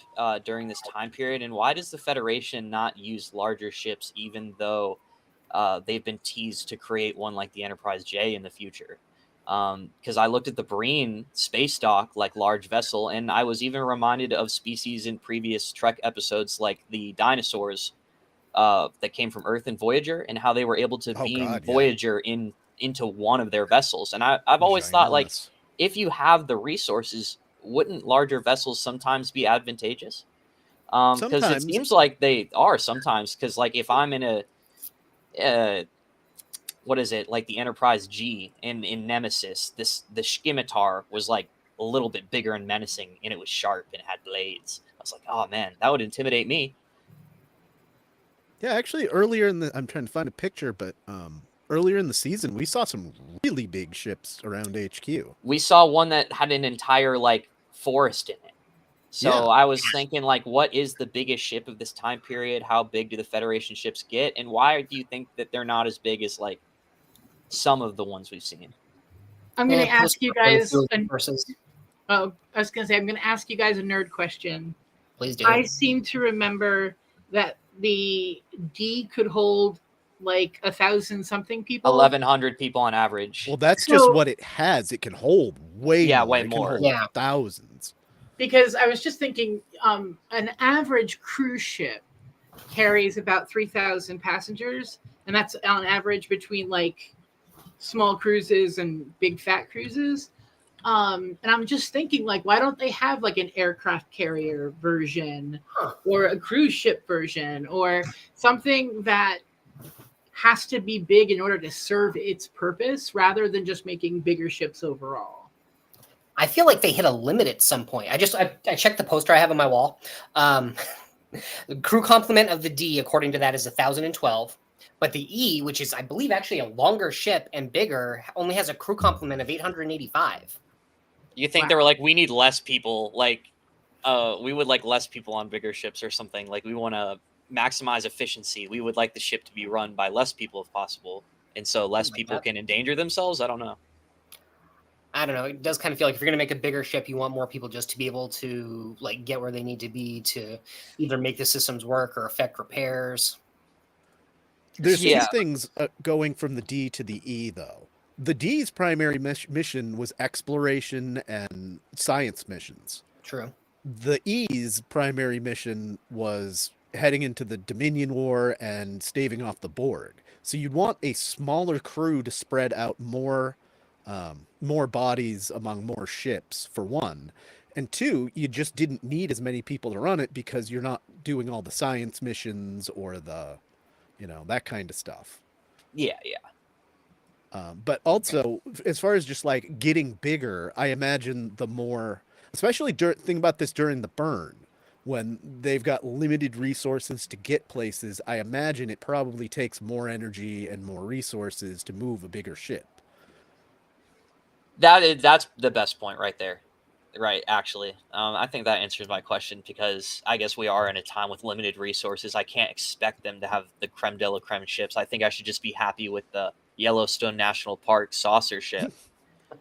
during this time period, and why does the Federation not use larger ships, even though they've been teased to create one like the Enterprise J in the future. Because I looked at the Breen space dock, like large vessel, and I was even reminded of species in previous Trek episodes, like the dinosaurs that came from Earth and Voyager, and how they were able to Oh, beam God, yeah. Voyager into one of their vessels. And I've always thought, like, Ginormous. if you have the resources, wouldn't larger vessels sometimes be advantageous? Because it Sometimes. seems like they are sometimes. Because, like, if I'm in a what is it, like the Enterprise G in Nemesis, the Scimitar was like a little bit bigger and menacing, and it was sharp and it had blades. I was like, oh man, that would intimidate me. Yeah, actually, earlier in the, I'm trying to find a picture, but earlier in the season, we saw some really big ships around HQ. We saw one that had an entire like forest in it. So Yeah. I was thinking, like, what is the biggest ship of this time period? How big do the Federation ships get? And why do you think that they're not as big as like some of the ones we've seen? I'm going to ask you guys. Versus, Oh, I was going to say, I'm going to ask you guys a nerd question. please do. I seem to remember that the D could hold like 1,000 something people. 1,100 people on average. Well, that's So- just what it has. It can hold way Yeah, more. way It more. can hold Yeah. thousands. Because I was just thinking, an average cruise ship carries about 3,000 passengers, and that's on average between like small cruises and big fat cruises. And I'm just thinking, like, why don't they have like an aircraft carrier version or a cruise ship version or something that has to be big in order to serve its purpose rather than just making bigger ships overall? I feel like they hit a limit at some point. I checked the poster I have on my wall. The crew complement of the D, according to that, is 1,012. But the E, which is, I believe, actually a longer ship and bigger, only has a crew complement of 885. You think Wow. they were like, we need less people, like, we would like less people on bigger ships or something. Like, we want to maximize efficiency. We would like the ship to be run by less people if possible, and so less Something like people that. can endanger themselves. I don't know. I don't know. It does kind of feel like if you're going to make a bigger ship, you want more people just to be able to like get where they need to be to either make the systems work or affect repairs. There's Yeah. two things going from the D to the E, though. The D's primary mission was exploration and science missions. True. The E's primary mission was heading into the Dominion War and staving off the Borg. So you'd want a smaller crew to spread out more bodies among more ships, for one. And two, you just didn't need as many people to run it because you're not doing all the science missions or the, that kind of stuff. Yeah, yeah. But also, as far as just like getting bigger, I imagine the more, especially think about this during the burn, when they've got limited resources to get places. I imagine it probably takes more energy and more resources to move a bigger ship. That's the best point right there. Right, actually. I think that answers my question because I guess we are in a time with limited resources. I can't expect them to have the creme de la creme ships. I think I should just be happy with the Yellowstone National Park saucer ship.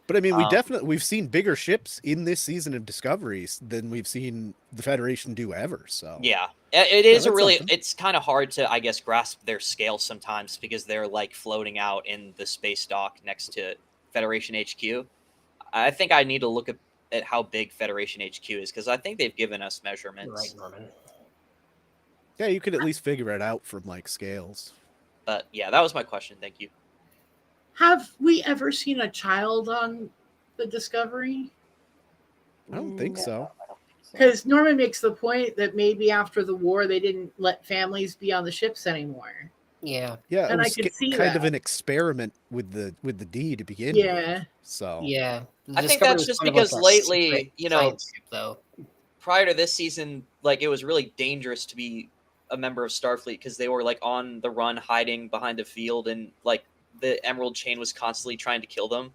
But I mean, we've seen bigger ships in this season of Discoveries than we've seen the Federation do ever. So Yeah, it is that's something. it's kind of hard to, I guess, grasp their scale sometimes because they're like floating out in the space dock next to Federation HQ. I think I need to look at how big Federation HQ is because I think they've given us measurements. Right, Norman. Yeah, you could at least figure it out from like scales. But yeah, that was my question. Thank you. Have we ever seen a child on the Discovery? I don't think so. Because Norman makes the point that maybe after the war they didn't let families be on the ships anymore. Yeah. Yeah, And it I was could see kind of that. an experiment with the D to begin with. Yeah. So Yeah. The I think Discovery that's was just kind of because like a lately, secret you know, science ship, though. prior to this season, like it was really dangerous to be a member of Starfleet because they were like on the run, hiding behind a field, and like the Emerald Chain was constantly trying to kill them.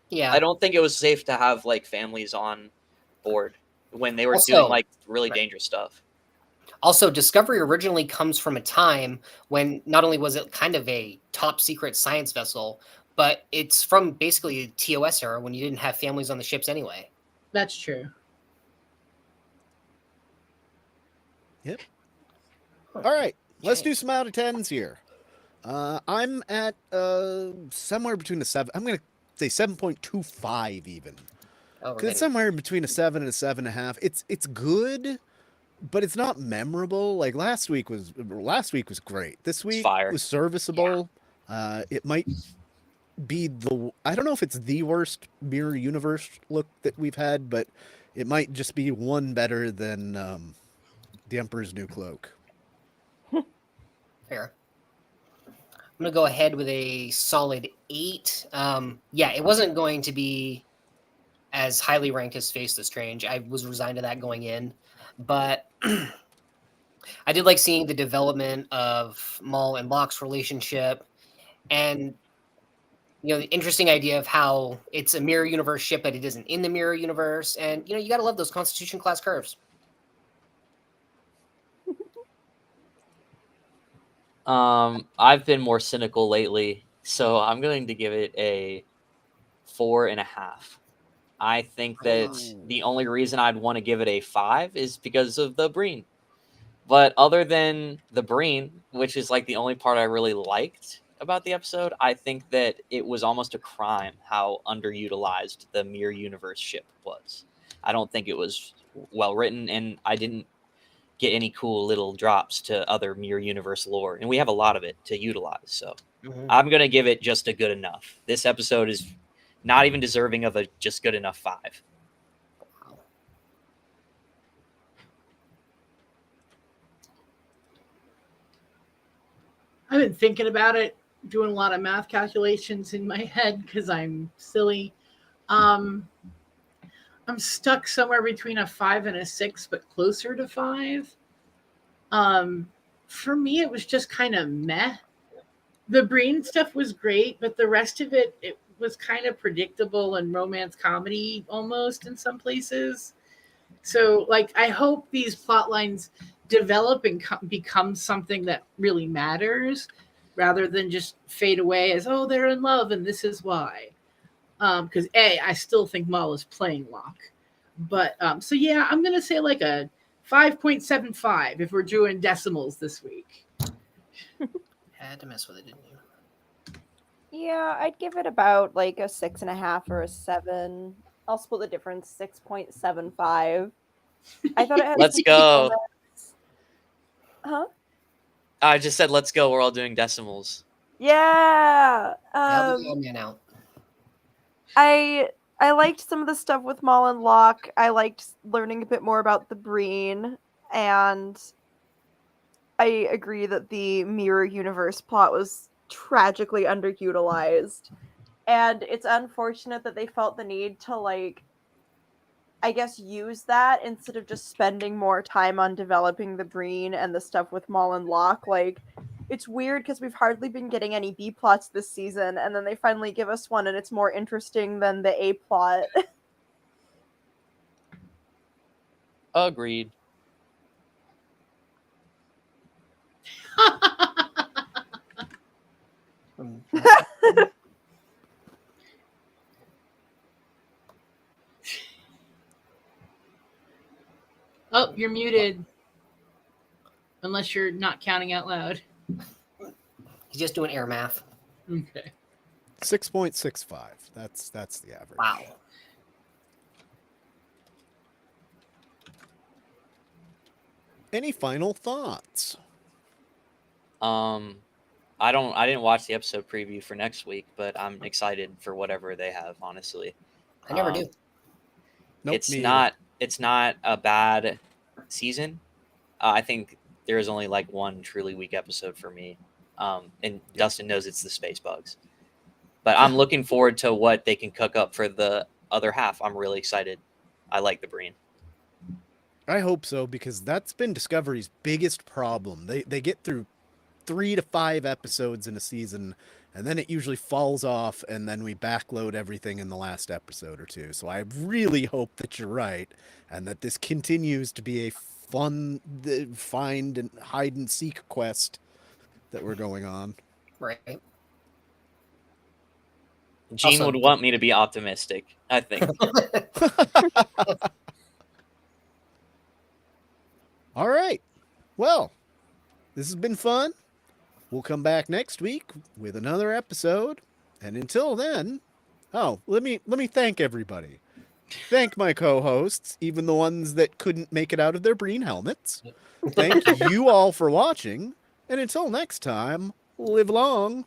Yeah. I don't think it was safe to have like families on board when they were Also, doing like really right. dangerous stuff. Also, Discovery originally comes from a time when not only was it kind of a top secret science vessel, but it's from basically the TOS era when you didn't have families on the ships anyway. That's true. Yep. All right, let's do some out of tens here. I'm at somewhere between a 7. I'm gonna say 7.25 even. Oh, we're Because it's getting somewhere between a 7 and a 7.5. It's good, but it's not memorable. Like last week was great. This It's week fire. was serviceable. It might be I don't know if it's the worst mirror universe look that we've had, but it might just be one better than the Emperor's New Cloak. fair. I'm gonna go ahead with a solid 8. Yeah, it wasn't going to be as highly ranked as Face the Strange. I was resigned to that going in, but I did like seeing the development of Maul and Locke's relationship, and the interesting idea of how it's a mirror universe ship, but it isn't in the mirror universe, and you gotta love those Constitution class curves. I've been more cynical lately, so I'm going to give it a 4.5. I think that the only reason I'd want to give it a 5 is because of the Breen. But other than the Breen, which is like the only part I really liked about the episode, I think that it was almost a crime how underutilized the Mirror Universe ship was. I don't think it was well written, and I didn't get any cool little drops to other Mirror Universe lore, and we have a lot of it to utilize. So I'm gonna give it just a good enough. This episode is not even deserving of a just good enough 5. I've been thinking about it, doing a lot of math calculations in my head because I'm silly. I'm stuck somewhere between a 5 and a 6, but closer to 5. For me, it was just kind of meh. The Breen stuff was great, but the rest of it was kind of predictable and romance comedy almost in some places. So, like, I hope these plot lines develop and become something that really matters rather than just fade away as, oh, they're in love and this is why. Because I still think Maul is playing Locke. But so yeah, I'm gonna say like a 5.75 if we're doing decimals this week. Had to mess with it, didn't you? Yeah, I'd give it about like a 6.5 or a 7. I'll split the difference, 6.75. I thought it had Let's some go. moments. Huh? I just said let's go. We're all doing decimals. Yeah. Help the old man out. I liked some of the stuff with Maul and Locke. I liked learning a bit more about the Breen, and I agree that the mirror universe plot was tragically underutilized. And it's unfortunate that they felt the need to, like, I guess, use that instead of just spending more time on developing the Breen and the stuff with Maul and Locke. Like, it's weird because we've hardly been getting any B plots this season, and then they finally give us one, and it's more interesting than the A plot. Agreed. Oh, you're muted. Unless you're not counting out loud. He's just doing air math. Okay. 6.65. That's the average. Wow. Any final thoughts? I didn't watch the episode preview for next week, but I'm excited for whatever they have, honestly. I never do. Nope, It's not a bad season. I think there is only like one truly weak episode for me. And Dustin knows it's the space bugs. But I'm looking forward to what they can cook up for the other half. I'm really excited. I like the Breen. I hope so, because that's been Discovery's biggest problem. They get through 3 to 5 episodes in a season, and then it usually falls off, and then we backload everything in the last episode or two. So I really hope that you're right, and that this continues to be a fun find and hide and seek quest that we're going on. Right. Gene Also- would want me to be optimistic, I think. All right. Well, this has been fun. We'll come back next week with another episode. And until then, let me thank everybody. Thank my co-hosts, even the ones that couldn't make it out of their Breen helmets. Thank you all for watching. And until next time, live long